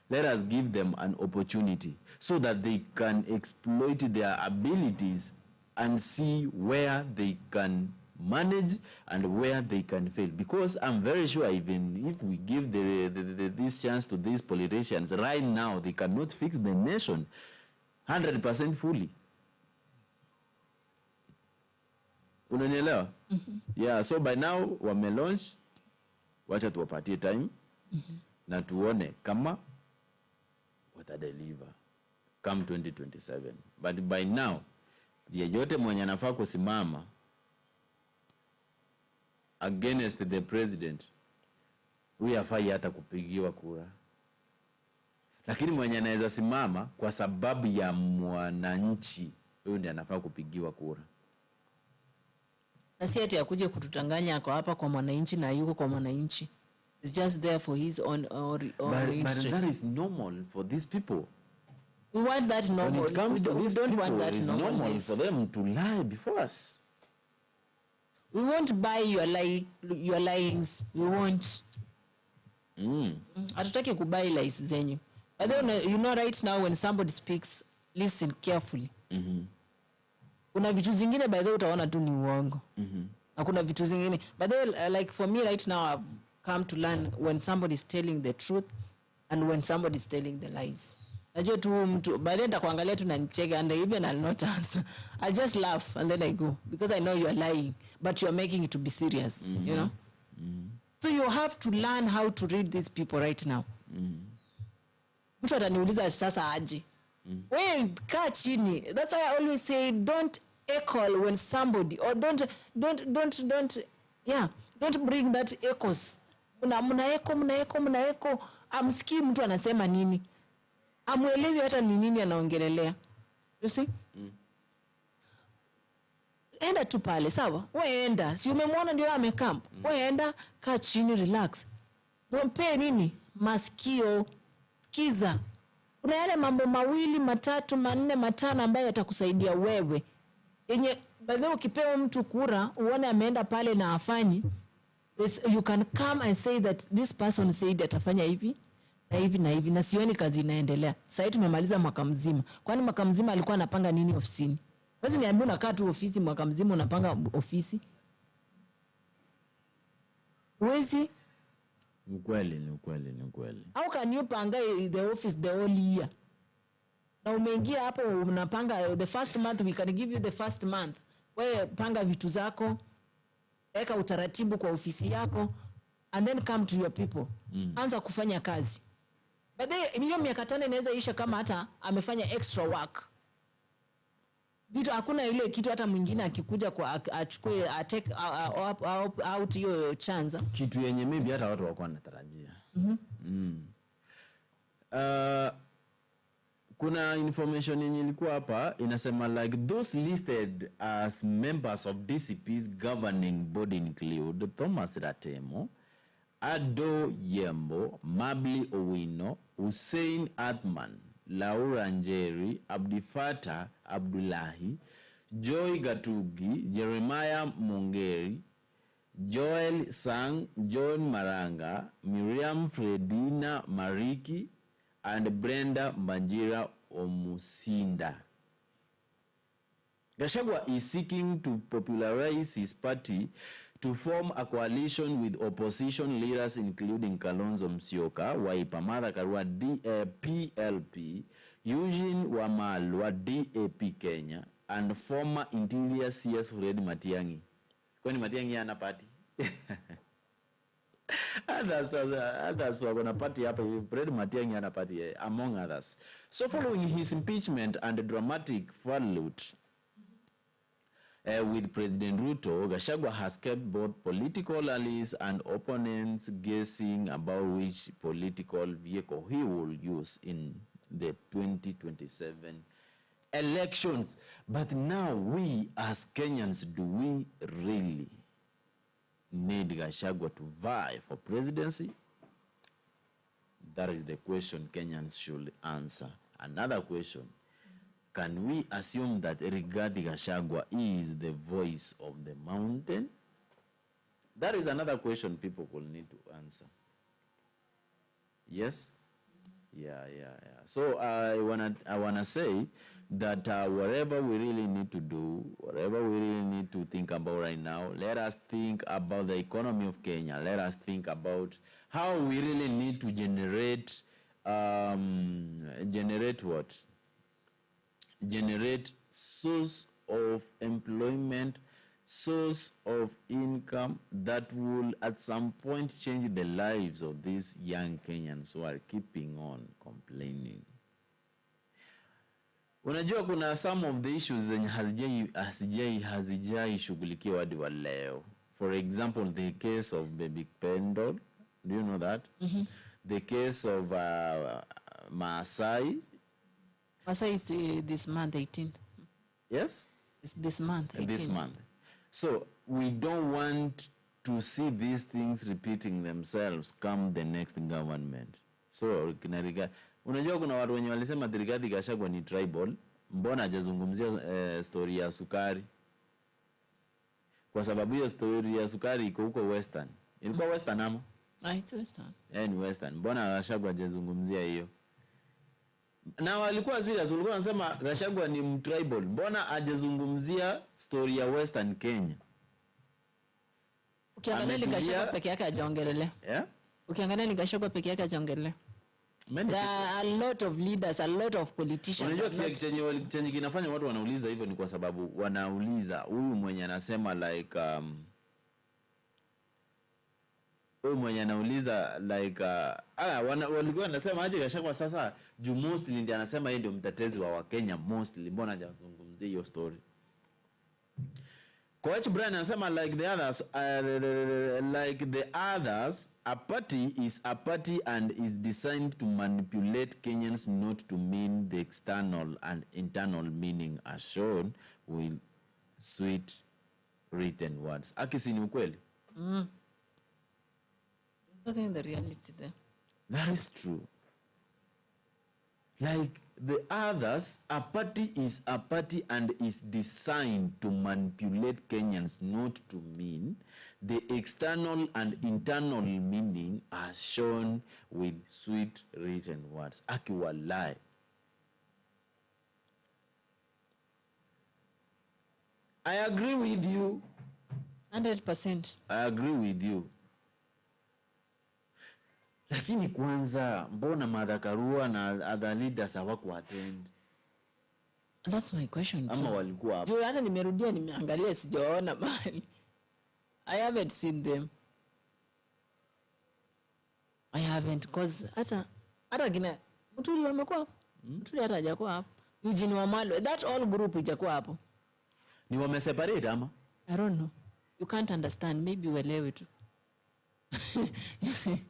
Let us give them an opportunity so that they can exploit their abilities and see where they can manage and where they can fail. Because I'm very sure even if we give this chance to these politicians, right now they cannot fix the nation 100% fully. Unanielewa? Yeah, so by now wame launch, wacha tuwapatie time na tuone kama watadeliver come 2027. But by now, yeyote mwenye anafaa kusimama against the president, huyu hafai hata kupigiwa kura. Lakini mwenye anaweza simama kwa sababu ya mwananchi, huyu ndiye anafaa kupigiwa kura. Na si ati akuje kututanganya kwa hapa kwa mwananchi na yuko kwa mwananchi. It's just there for his own interest. But that is normal for these people. We want that normal. When it comes to these people, want that it's normal for them to lie before us. We won't buy your lies. We won't. Hatutaki kubuy lies zenyu. But then, you know, right now when somebody speaks, listen carefully. Kuna vitu zingine by the way utaona tu ni uongo. Na kuna vitu zingine. But then, like for me right now, I've come to learn when somebody is telling the truth and when somebody is telling the lies. Najua tu mtu, by then nitakuangalia tu na nicheke and even I'll not answer. I'll just laugh and then I go because I know you are lying, but you are making it to be serious, you know? So you have to learn how to read these people right now. Mtu ataniuliza sasa aje. Wewe kaa chini. That's why I always say don't echo when somebody, or don't bring that echoes. Mna echo. Amsikii mtu anasema nini. Amuelewi hata ni nini anaongelelea. You see? enda tu pale, sawa? Wewe enda. Si umemwona ndio amekaa. Wewe enda, kaa chini, relax. Mpe nini? Masikio, kiza. Kuna yale mambo mawili, matatu, manne, matano ambayo yatakusaidia wewe. Yenye baadaye ukipewa mtu kura, uone ameenda pale na afanyi, you can come and say that this person said atafanya hivi na hivi na hivi, na sioni kazi inaendelea. Sasa tumemaliza mwaka mzima. Kwani mwaka mzima alikuwa anapanga nini ofisini? Wewe niambie, unakaa tu ofisi mwaka mzima unapanga ofisi? Wezi? Ni kweli. How can you panga the office the whole year? Na umeingia hapo unapanga the first month, we can give you the first month. Wewe panga vitu zako, weka utaratibu kwa ofisi yako, and then come to your people. Anza kufanya kazi. Baadaye hiyo miaka 5 inaweza isha kama hata amefanya extra work. Vitu hakuna ile kitu hata mwingine akikuja kwa achukue take out hiyo chance. Kitu yenye maybe hata watu wako wanatarajia. Kuna information yenye ilikuwa hapa inasema like those listed as members of DCP's governing body include Thomas Ratemo, Ado Yembo, Mabli Owino, Hussein Atman, Laura Njeri, Abdifata Abdullahi, Joy Gatugi, Jeremiah Mongeri, Joel Sang, John Maranga, Miriam Fredina Mariki, and Brenda Manjira Omusinda. Gachagua is seeking to popularize his party to form a coalition with opposition leaders including Kalonzo Musyoka, Wiper, Martha Karua, PLP, Eugene Wamalwa, DAP Kenya, and former Interior CS Fred Matiang'i. Kwani Matiang'i ana party? Others were going to party hapa. Fred Matiang'i ana party, among others. So following his impeachment and the dramatic fallout with President Ruto, Gachagua has kept both political allies and opponents guessing about which political vehicle he will use in the 2027 elections. But now we as Kenyans, do we really need Gachagua to vie for presidency? That is the question Kenyans should answer. Another question: can we assume that Rigathi Gachagua is the voice of the mountain? That is another question people will need to answer. Yes? Yeah. So I wanna say that whatever we really need to do, whatever we really need to think about right now, let us think about the economy of Kenya. Let us think about how we really need to generate source of employment, source of income that will at some point change the lives of these young Kenyans who are keeping on complaining. Unajua kuna some of the issues zenye hazijai shughulikiwa hadi wa leo. For example, the case of Baby Pendle. Do you know that? The case of Maasai. Maasai is this month 18th. Yes? It's this month 18th. This month. So we don't want to see these things repeating themselves come the next government. So unajua kuna watu wenye walisema Rigathi Gachagua ni tribal, mbona hajazungumzia story ya sukari? Kwa sababu hiyo story ya sukari iko huko Western. Ilikuwa Western ama? It's Western. Ni Western. Mbona Gachagua hajazungumzia hiyo? Na walikuwa serious, walikuwa wanasema Gachagua ni tribal. Mbona hajazungumzia story ya Western Kenya? Ukiangalia Gachagua peke yake hajaongelelea. Yeah? Ukiangalia Gachagua peke yake hajaongelelea. There are a lot of leaders, a lot of politicians. Unajua chenye kinafanya watu wanauliza hivyo ni kwa sababu wanauliza huyu mwenye anasema like huyu mwenye anauliza like walikuwa wanasema aje Gachagua sasa juu mostly ndiye anasema yeye ndio mtetezi wa Wakenya mostly, mbona hajazungumzia hiyo story? Coach Brian anasema like the others, a party is a party and is designed to manipulate Kenyans, not to mean the external and internal meaning as shown with sweet written words. Akisi ni ukweli? Nothing in the reality there. That is true. Like the others, a party is a party and is designed to manipulate Kenyans, not to mean. The external and internal meaning are shown with sweet written words. Akiwa lie. I agree with you. 100%. I agree with you. Lakini kwanza mbona Martha Karua na other leaders hawakuattend? That's my question. Ama walikuwa hapo? Hata nimerudia nimeangalia sijaona mahali. I haven't seen them. I haven't cause hata kina Muturi wamekuwa hapo. Muturi hata hajakuwa hapo. Eugene Wamalwa, that all group ijakuwa hapo. Ni wameseparate ama? I don't know. You can't understand. Maybe uelewe tu. You see?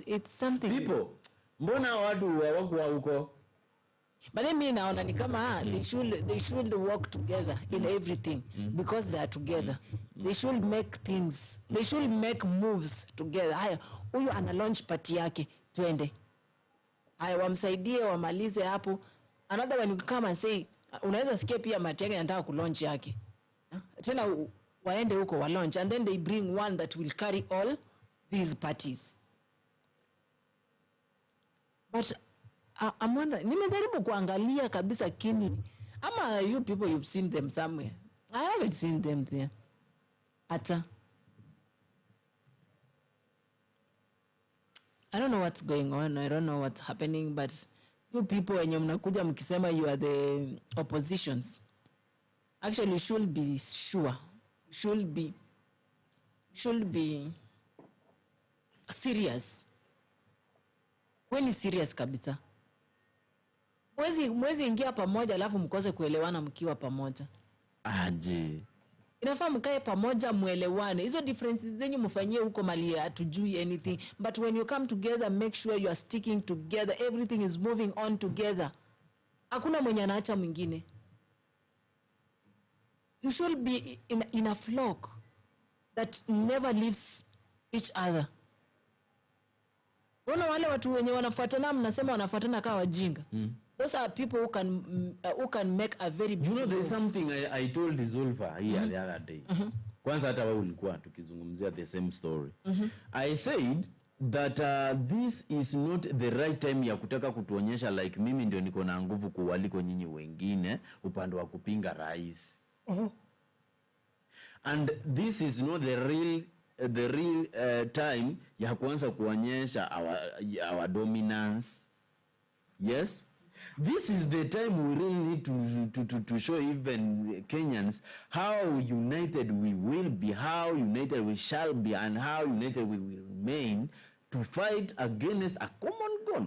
It's something. People, mbona watu hawakuwa huko? But then me naona ni kama they should work together in everything because they are together. They should make things. They should make moves together. Haya, huyu ana launch party yake, twende. Haya, wamsaidie wamalize hapo. Another one you come and say, unaweza sikia pia Matiang'i anataka ku launch yake. Tena waende huko wa launch and then they bring one that will carry all these parties. But I'm wondering, nimejaribu kuangalia kabisa kini. Ama you people you've seen them somewhere. I haven't seen them there. Ata. I don't know what's going on. I don't know what's happening, but you people wenye mnakuja mkisema you are the oppositions. Actually, you should be sure. Should be serious. When is serious kabisa? Mwezi ingia pamoja alafu mkose kuelewana mkiwa pamoja. Aje. Inafaa mkae pamoja muelewane. Hizo differences zenyu mfanyie huko mali hatujui anything. But when you come together, make sure you are sticking together. Everything is moving on together. Hakuna mwenye anaacha mwingine. You should be in a flock that never leaves each other. Wana wale watu wenye wanafuatana mnasema wanafuatana kama wajinga. Those are people who can make a very big. You know, there's something I told Zulfa here the other day. Kwanza hata wewe ulikuwa tukizungumzia the same story. I said that this is not the right time ya kutaka kutuonyesha like mimi ndio niko na nguvu kuwaliko nyinyi wengine upande wa kupinga rais. And this is not the real time ya kuanza kuonyesha our dominance. Yes, this is the time we really need to show even Kenyans how united we will be, how united we shall be, and how united we will remain to fight against a common goal.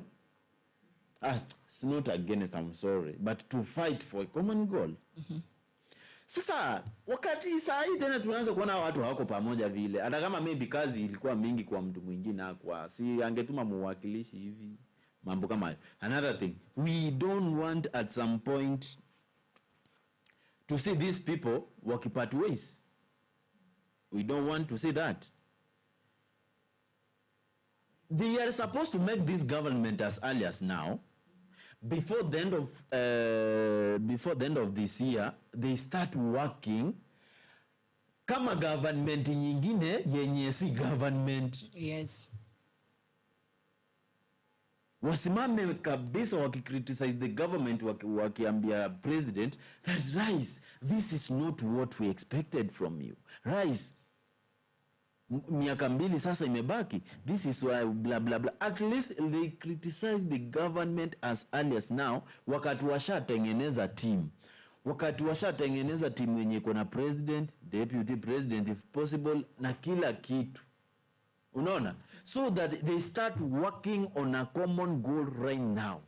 It's not against, I'm sorry, but to fight for a common goal. Sasa wakati saa hii tena tunaanza kuona watu hawako pamoja vile, hata kama maybe kazi ilikuwa mingi kwa mtu mwingine akwa si angetuma muwakilishi hivi mambo kama hayo. Another thing, we don't want at some point to see these people wakipart ways. We don't want to see that. They are supposed to make this government as early as now. Before the end of this year, they start working kama government nyingine yenye si government. Yes. Wasimame kabisa wakicriticize the government wakiambia president that rise, this is not what we expected from you. Rise, miaka 2 sasa imebaki, this is why blah blah blah. At least they criticize the government as early as now, wakati washatengeneza team. Wakati washatengeneza team yenye iko na president, deputy president if possible na kila kitu. Unaona? So that they start working on a common goal right now.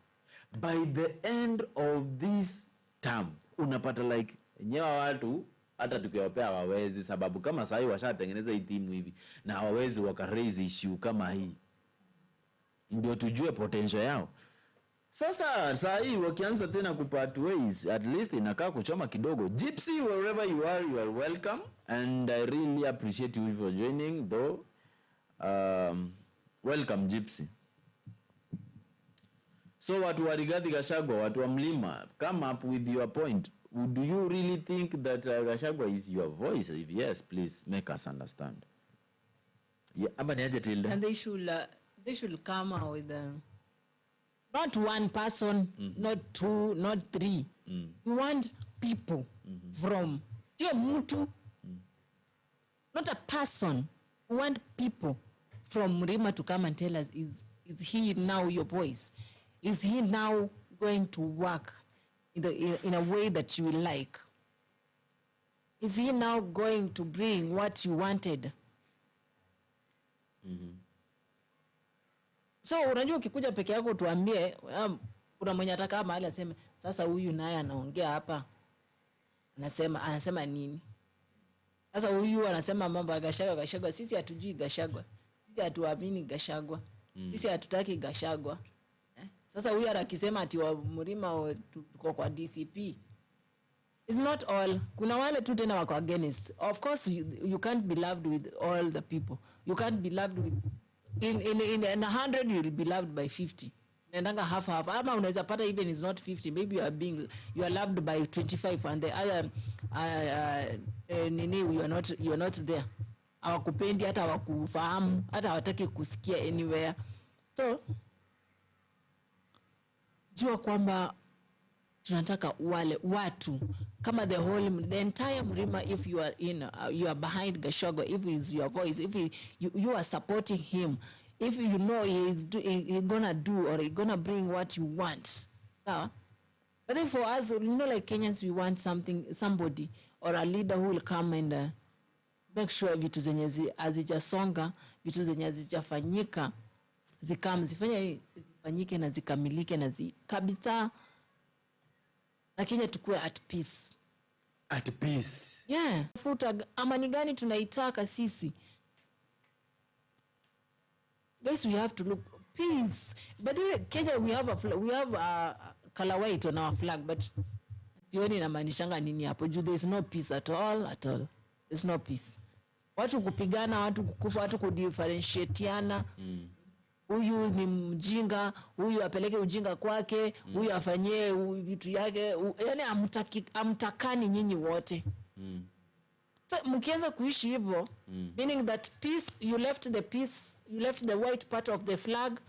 By the end of this term, unapata like nyewa watu hata tukiwapea hawawezi, sababu kama sahi washatengeneza hii timu hivi na hawawezi waka raise issue kama hii. Ndio tujue potential yao. Sasa saa hii wakianza tena kupart ways, at least inakaa kuchoma kidogo. Gypsy, wherever you are welcome, and I really appreciate you for joining though. Welcome Gypsy. So watu wa Rigathi Gachagua, watu wa Mlima, come up with your point. Do you really think that Gachagua is your voice? If yes, please make us understand. Yeah, and they should come out with not one person, not two, not three. We want people from not a person. We want people from Mrima to come and tell us, is he now your voice? Is he now going to work in a way that you like? Is he now going to bring what you wanted? So unajua ukikuja peke yako tuambie, kuna mwenye ataka mahali aseme sasa huyu naye anaongea hapa. Anasema nini? Sasa huyu anasema mambo ya Gachagua. Sisi hatujui Gachagua. Sisi hatuamini Gachagua. Sisi hatutaki Gachagua. Sasa huyu anakisema ati wa Mrima tuko kwa DCP. It's not all. Kuna wale tu tena wako against. Of course you can't be loved with all the people. You can't be loved with in 100 you will be loved by 50. Nendanga half. Ama unaweza pata even is not 50. Maybe you are loved by 25 and the other you are not there. Hawakupendi hata hawakufahamu hata hawataki kusikia anywhere. So jua kwamba tunataka wale watu kama the entire Mrima, if you are you are behind Gachagua, if is your voice, if you are supporting him, if you know he's gonna do or he's gonna bring what you want. But then for us, like Kenyans, we want somebody or a leader who will come and make sure vitu zenye hazijasonga, vitu zenye hazijafanyika zifanyike na zikamilike na kabisa. Na Kenya tukue at peace. At peace. Yeah. Futa amani gani tunaitaka sisi? Guys, we have to look peace. But in Kenya we have color white on our flag, but sioni inamaanishanga nini hapo. There is no peace at all. There's no peace. Watu kupigana, watu kukufa, watu kudifferentiatiana. Huyu ni mjinga, huyu apeleke ujinga kwake, huyu afanyie vitu yake, yani amtakani nyinyi wote. So mkianza kuishi hivyo, meaning that peace, you left the white part of the flag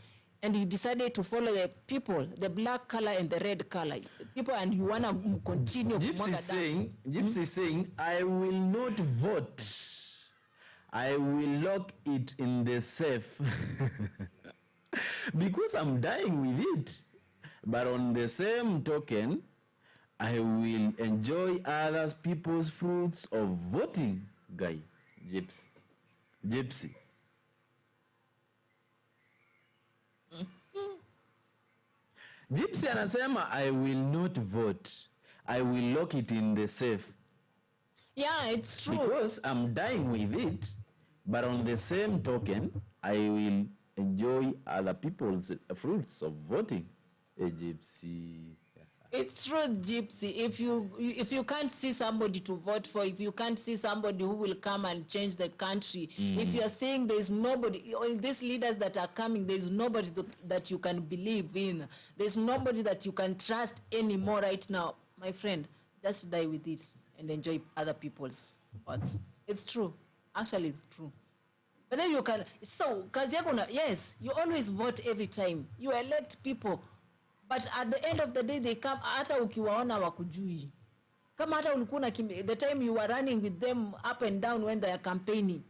and you decided to follow the people, the black color and the red color people, and you want to continue. Gypsy saying, I will not vote. I will lock it in the safe. Because I'm dying with it. But on the same token, I will enjoy other people's fruits of voting. Guy, Gypsy. Gypsy anasema, I will not vote. I will lock it in the safe. Yeah, it's true. Because I'm dying with it, but on the same token, I will enjoy other people's fruits of voting. Gypsy. It's true, Gypsy. If you can't see somebody to vote for, if you can't see somebody who will come and change the country, if you are saying there's nobody, these leaders that are coming, there's nobody that you can believe in, there's nobody that you can trust anymore right now, my friend, just die with it and enjoy other people's votes. It's true. Actually, it's true. But then you can, so, kazi yako yes, you always vote every time. You elect people. But at the end of the day, they come, hata ukiwaona wakujui. Kama hata ulikuwa the time you were running with them up and down when they are campaigning,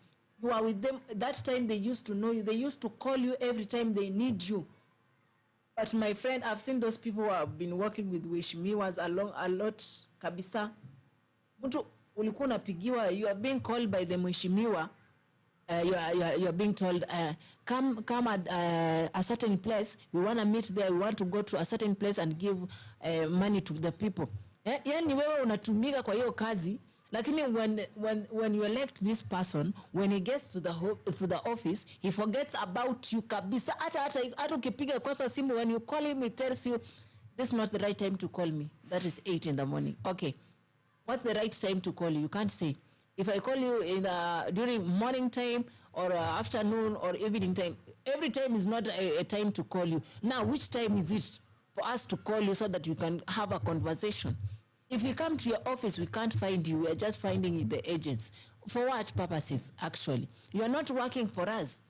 you are with them, that time they used to know you. They used to call you every time they need you. But my friend, I've seen those people who have been working with Weshimiwas a lot kabisa. Mtu ulikuwa unapigiwa, you are being called by the Mheshimiwa. You are being told, come at a certain place. We want to meet there. We want to go to a certain place and give money to the people. Yani wewe unatumika kwa hiyo kazi, Lakini when you elect this person, when he gets to the office, he forgets about you kabisa. Hata ukipiga kwanza simu, when you call him, he tells you, this is not the right time to call me. That is 8 in the morning. Okay. What's the right time to call you? You can't say. If I call you during morning time or afternoon or evening time, every time is not a time to call you. Now, which time is it for us to call you so that we can have a conversation? If we come to your office, we can't find you. We are just finding the agents. For what purposes, actually? You are not working for us.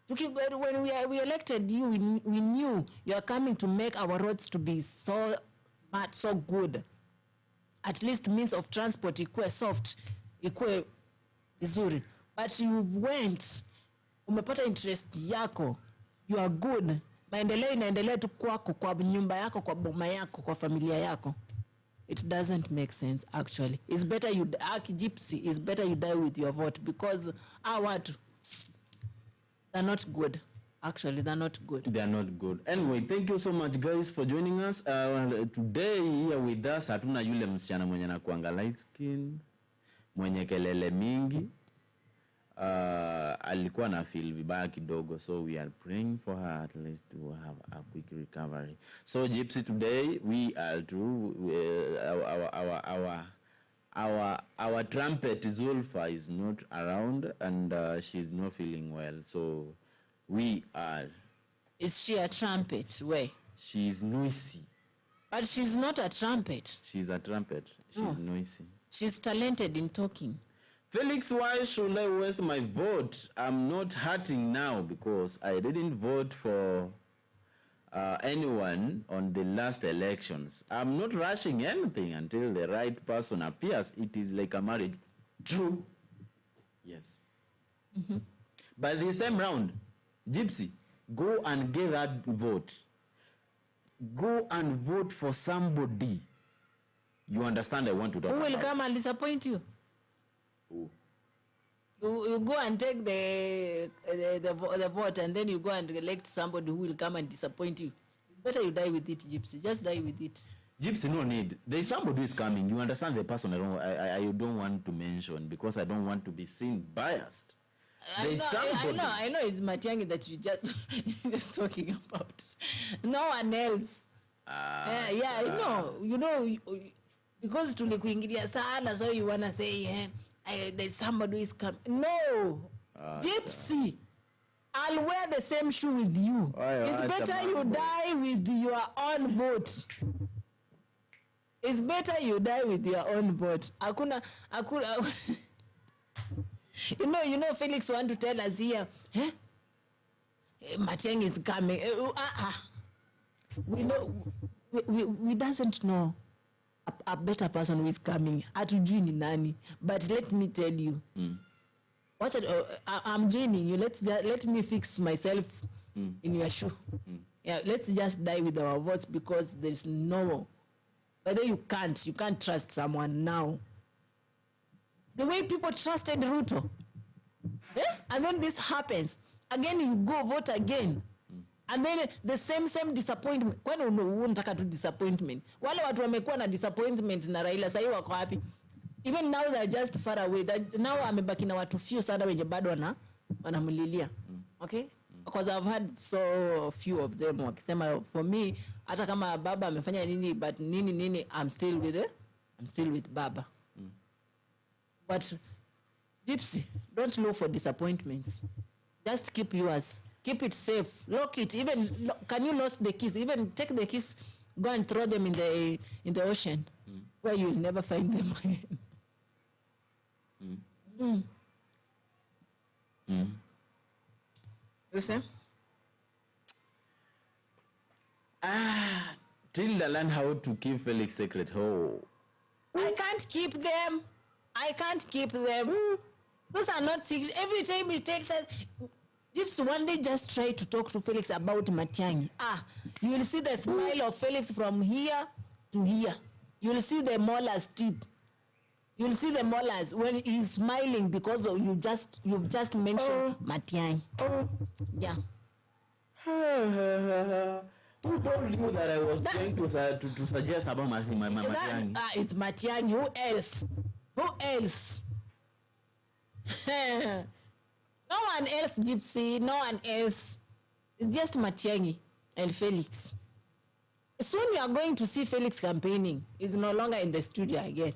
When we elected you, we knew you are coming to make our roads to be so smart, so good. At least means of transport, ikue soft, ikue vizuri. But you went, umepata interest yako, you are good. Maendeleo inaendelea tu kwako, kwa nyumba yako, kwa boma yako, kwa familia yako. It doesn't make sense, actually. It's better you, Gypsy, it's better you die with your vote, because they're not good. Actually, they're not good. They're not good. Anyway, thank you so much, guys, for joining us. Today, here with us, hatuna yule msichana mwenye anakuanga light skin, mwenye kelele mingi. Alikuwa na feel vibaya kidogo, so we are praying for her at least to have a quick recovery. So, Gypsy, today we are through. Our trumpet Zulfa is not around, and she's not feeling well. So we are. Is she a trumpet? Where? She's noisy. But she's not a trumpet. She's a trumpet. She's noisy. She's talented in talking. Felix, why should I waste my vote? I'm not hurting now because I didn't vote for anyone on the last elections. I'm not rushing anything until the right person appears. It is like a marriage. True. Yes. Mm-hmm. But this time round, Gypsy, go and get that vote. Go and vote for somebody. You understand I want to talk about? Who will come and disappoint you? Who? You go and take the vote, and then you go and elect somebody who will come and disappoint you. It's better you die with it, Gypsy. Just die with it. Gypsy, no need. There is somebody who is coming. You understand the person I don't want to mention because I don't want to be seen biased. I know it's Matiang'i that you just talking about. No one else. Yeah, I know. You know, because tulikuingilia sana, so you wanna say, there's somebody who is coming. No, Gypsy, I'll wear the same shoe with you. It's better you die with your own vote. It's better you die with your own vote. Akuna. You know, Felix want to tell us here, Matiang'i is coming. We doesn't know a better person who is coming. Hatujui ni nani. But let me tell you, I'm joining you. Let me fix myself in your shoe. Yeah, let's just die with our votes because there's no. Whether you can't trust someone now. The way people trusted Ruto. And then this happens. Again, you go vote again. And then the same disappointment. Kwani unataka tu disappointment? Wale watu wamekuwa na disappointment na Raila sasa wako wapi? Even now they're just far away. Now amebaki na watu few sana wenye bado wanamlilia. Okay? Because I've had so few of them wakisema, for me, hata kama baba amefanya nini, but nini, I'm still with baba. But Gypsy, don't look for disappointments. Just keep yours. Keep it safe. Lock it. Even can you lose the keys? Even take the keys, go and throw them in the ocean, where you'll never find them again. You see? Tilda learn how to keep Felix secret. Oh. I can't keep them. Those are not secret. Every time he takes us, Gypsy, one day just try to talk to Felix about Matiang'i. You will see the smile of Felix from here to here. You will see the molars teeth. You will see the molars when he's smiling because you've just mentioned Matiang'i. Yeah. Who told you that I was going to suggest about Matiang'i? It's Matiang'i. Who else? Who else? No one else, Gypsy. No one else. It's just Matiang'i and Felix. Soon you are going to see Felix campaigning. He's no longer in the studio again.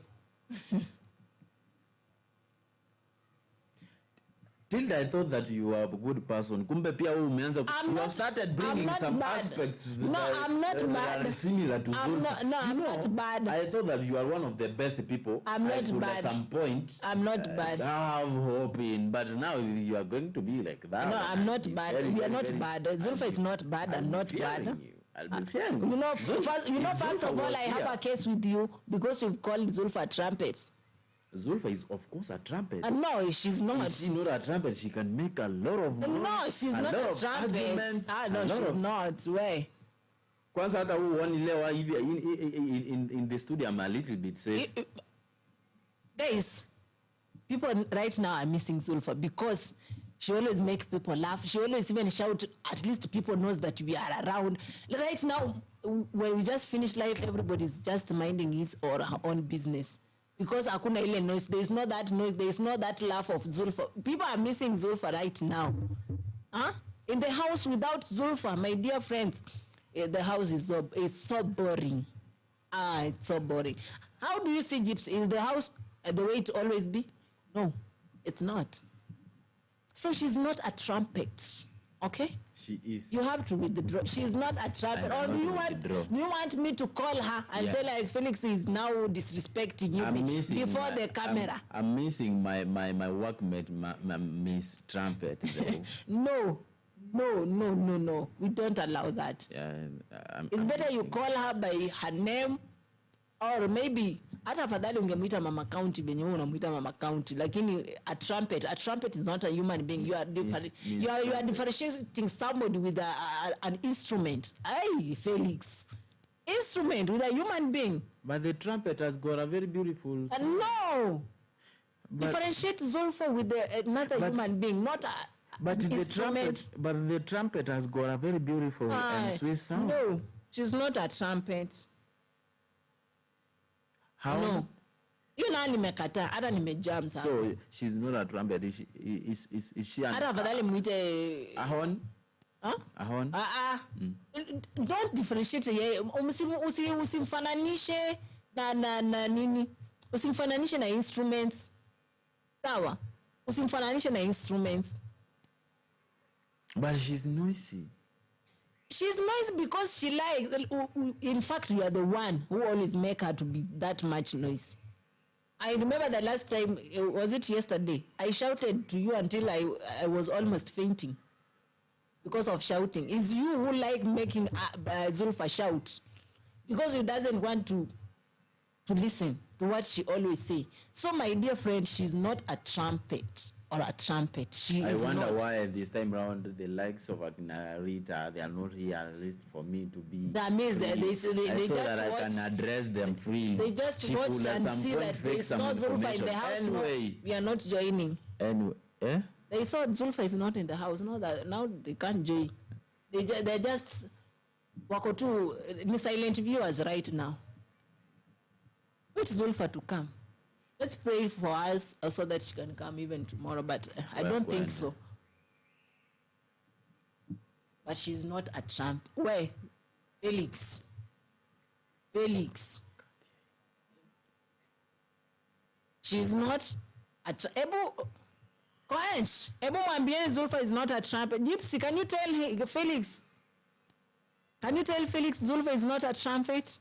Tilda, I thought that you were a good person. Kumbe pia umeanza you have started bringing some bad. aspects No, I'm not bad. Are similar to I'm not bad. I thought that you are one of the best people. I'm not bad. At some point, I'm not bad. have hope in, but now you are going to be like that. No, I'm not bad. We are not bad. Zulfa is not bad. I'm not bad. I'll be fearing you. You know, first of all, I have a case with you because you've called Zulfa a trumpet. Zulfa is, of course, a trumpet. No, she's not. She's not a trumpet. She can make a lot of noise. No, she's not a trumpet. No, she's not. Where? Kwanza hata uonilewa hivi in the studio, I'm a little bit safe. Guys, people right now are missing Zulfa because she always make people laugh. She always even shout, at least people knows that we are around. Right now, when we just finish live, everybody's just minding his or her own business. Because hakuna ile noise, there is no that noise, there is no that laugh of Zulfa. People are missing Zulfa right now. Huh? In the house without Zulfa, my dear friends, the house is so boring. It's so boring. How do you see Gypsy? Is the house the way it always be? No, it's not. So she's not a trumpet, okay? She is. You have to withdraw. She's not a trumpet. Or do you want me to call her and tell her Felix is now disrespecting you before the camera? I'm missing my workmate, Miss Trumpet. No. We don't allow that. It's better you call her by her name, or maybe hata afadhali ungemuita mama county benye wewe unamuita mama county, lakini a trumpet is not a human being. You are you are differentiating somebody with an instrument. Hey, Felix, instrument with a human being. But the trumpet has got a very beautiful sound. No, differentiate Zulfa with another human being, not an instrument. But the trumpet has got a very beautiful and sweet sound. No, she's not a trumpet. How? No. You know nimekataa hata nimejam sasa. So she's not a trumpet. Is she an? Hata afadhali muite a horn? Huh? A horn? Don't differentiate yeye. Usimfananishe na nini? Usimfananishe na instruments. Sawa? Usimfananishe na instruments. But she's noisy. She's nice because she likes. In fact, you are the one who always make her to be that much noise. I remember the last time, was it yesterday? I shouted to you until I was almost fainting because of shouting. It's you who like making Zulfa shout because he doesn't want to listen to what she always say. So, my dear friend, she's not a trumpet. Or a trumpet. I wonder why this time around the likes of Rita, they are not here, at least for me to be. That means they so just that I can address them freely. They just watch and see that there is no Zulfa in the house. Anyway, we are not joining. Anyway, they saw Zulfa is not in the house. No, that now they can't join. They're just wako tu ni silent viewers right now. Wait Zulfa to come. Let's pray for us so that she can come even tomorrow, but I don't think so. But she's not a Trump. Where? Felix. She's not a Trump. Ebu mwambieni Zulfa is not a Trump. Gypsy, can you tell Felix? Can you tell Felix Zulfa is not a trumpet?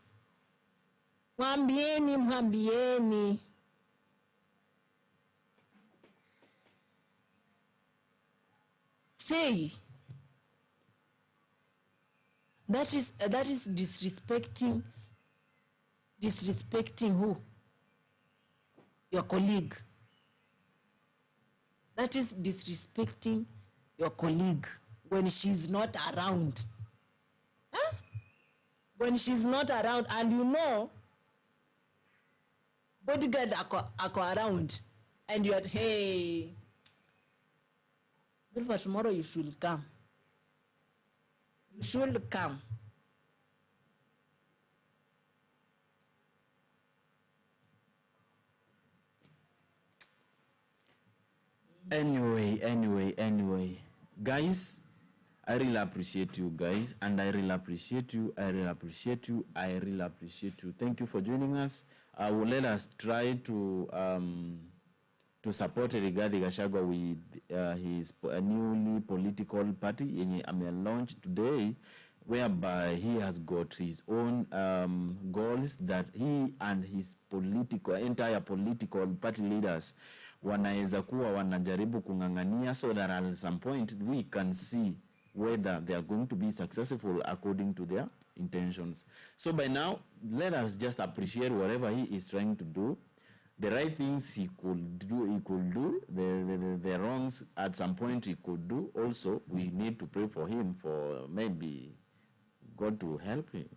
Mwambieni. Say that is disrespecting who? Your colleague. That is disrespecting your colleague when she's not around. Huh? When she's not around, and you know bodyguard ako around, and you're hey, for tomorrow you should come. You should come. Anyway, guys, I really appreciate you guys, and I really appreciate you. Thank you for joining us. Let us try to support Rigathi Gachagua with his newly political party yenye launched today, whereby he has got his own goals that he and his entire political party leaders wanaweza kuwa wanajaribu kung'ang'ania, so that at some point we can see whether they are going to be successful according to their intentions. So by now, let us just appreciate whatever he is trying to do. The right things he could do. The wrongs at some point he could do. Also, we need to pray for him, for maybe God to help him.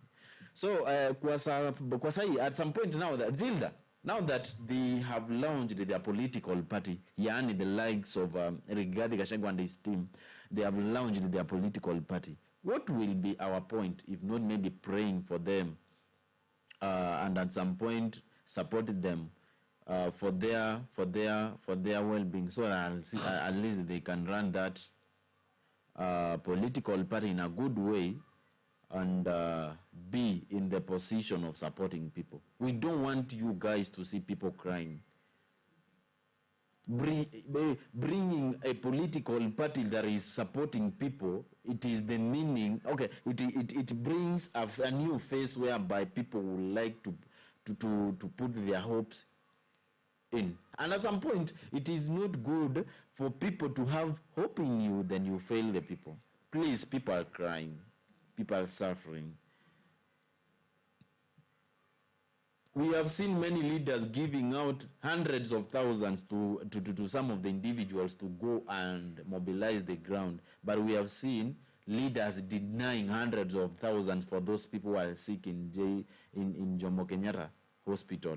So, Kwasai, at some point now that Zilda, now that they have launched their political party, yani the likes of Rigathi Gachagua and his team, they have launched their political party. What will be our point if not maybe praying for them and at some point supporting them for their well-being, so that at least they can run that political party in a good way and be in the position of supporting people. We don't want you guys to see people crying. Bringing a political party that is supporting people, it is the meaning, okay, it brings a new face whereby people would like to put their hopes in. And at some point, it is not good for people to have hope in you, then you fail the people. Please, people are crying. People are suffering. We have seen many leaders giving out hundreds of thousands to some of the individuals to go and mobilize the ground. But we have seen leaders denying hundreds of thousands for those people who are sick in Jomo Kenyatta Hospital.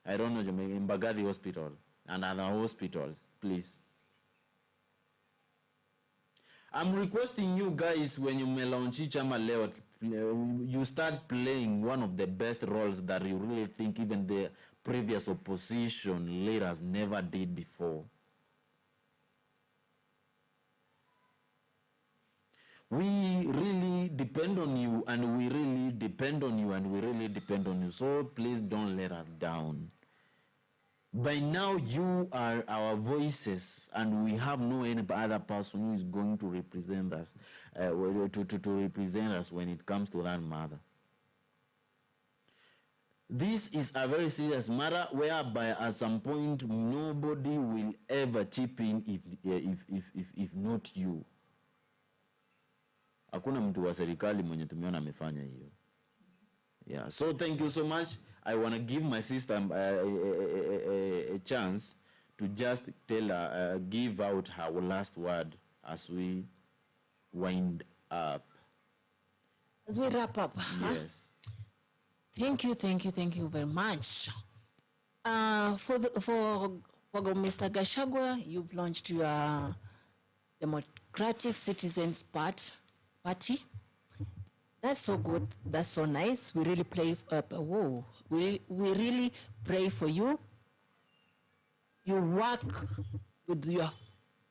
I don't know, in Mbagathi Hospital and other hospitals, please. I'm requesting you guys, when you launch Chama Leo, you start playing one of the best roles that you really think even the previous opposition leaders never did before. We really depend on you, and we really depend on you, and we really depend on you. So please don't let us down. By now, you are our voices, and we have no any other person who is going to represent us, to represent us when it comes to that matter. This is a very serious matter, whereby at some point nobody will ever chip in if not you. Hakuna mtu wa serikali mwenye tumeona amefanya hiyo. Yeah, so thank you so much. I want to give my sister a chance to just tell her, give out her last word as we wind up. As we wrap up. Yes. Thank you very much. For Mr. Gachagua, you've launched your Democratic Citizens Party. That's so good. That's so nice. We really we really pray for you. You work with your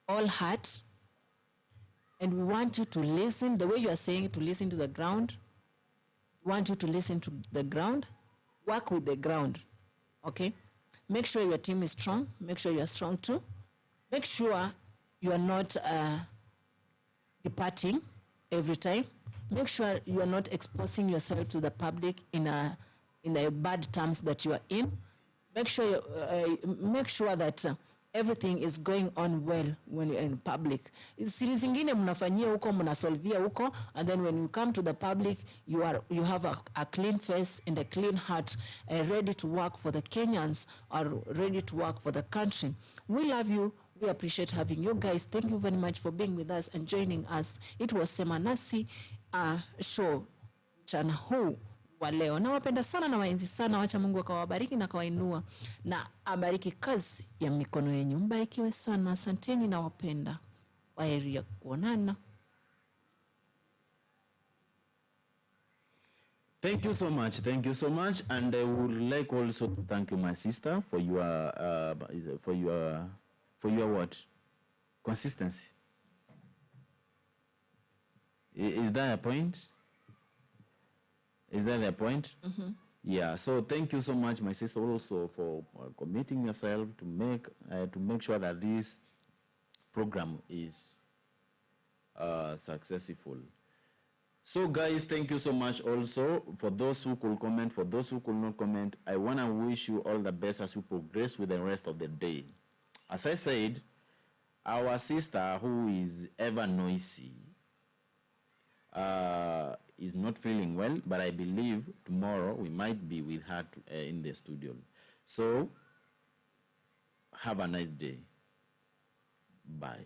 all heart, and we want you to listen. The way you are saying, to listen to the ground. We want you to listen to the ground. Work with the ground. Okay. Make sure your team is strong. Make sure you are strong too. Make sure you are not departing every time. Make sure you are not exposing yourself to the public in a bad terms that you are in. Make sure that everything is going on well when you're in public. Siri zingine mnafanyia huko, mnasolvia huko, and then when you come to the public, you have a clean face and a clean heart, ready to work for the Kenyans or ready to work for the country. We love you. We appreciate having you guys. Thank you very much for being with us and joining us. It was Sema Nasi show mchana huu wa leo. Nawapenda sana na waenzi sana. Wacha Mungu akawabariki na kawainua na abariki kazi ya mikono yenu. Mbarikiwe sana. Asanteni na wapenda. Kwaheri ya kuonana. Thank you so much, and I would like also to thank you, my sister, for your for your what? Consistency. Is that a point? Is that a point? Mm-hmm. Yeah, so thank you so much, my sister, also for committing yourself to make sure that this program is successful. So guys, thank you so much also for those who could comment, for those who could not comment. I want to wish you all the best as you progress with the rest of the day. As I said, our sister who is ever noisy is not feeling well, but I believe tomorrow we might be with her in the studio. So have a nice day. Bye.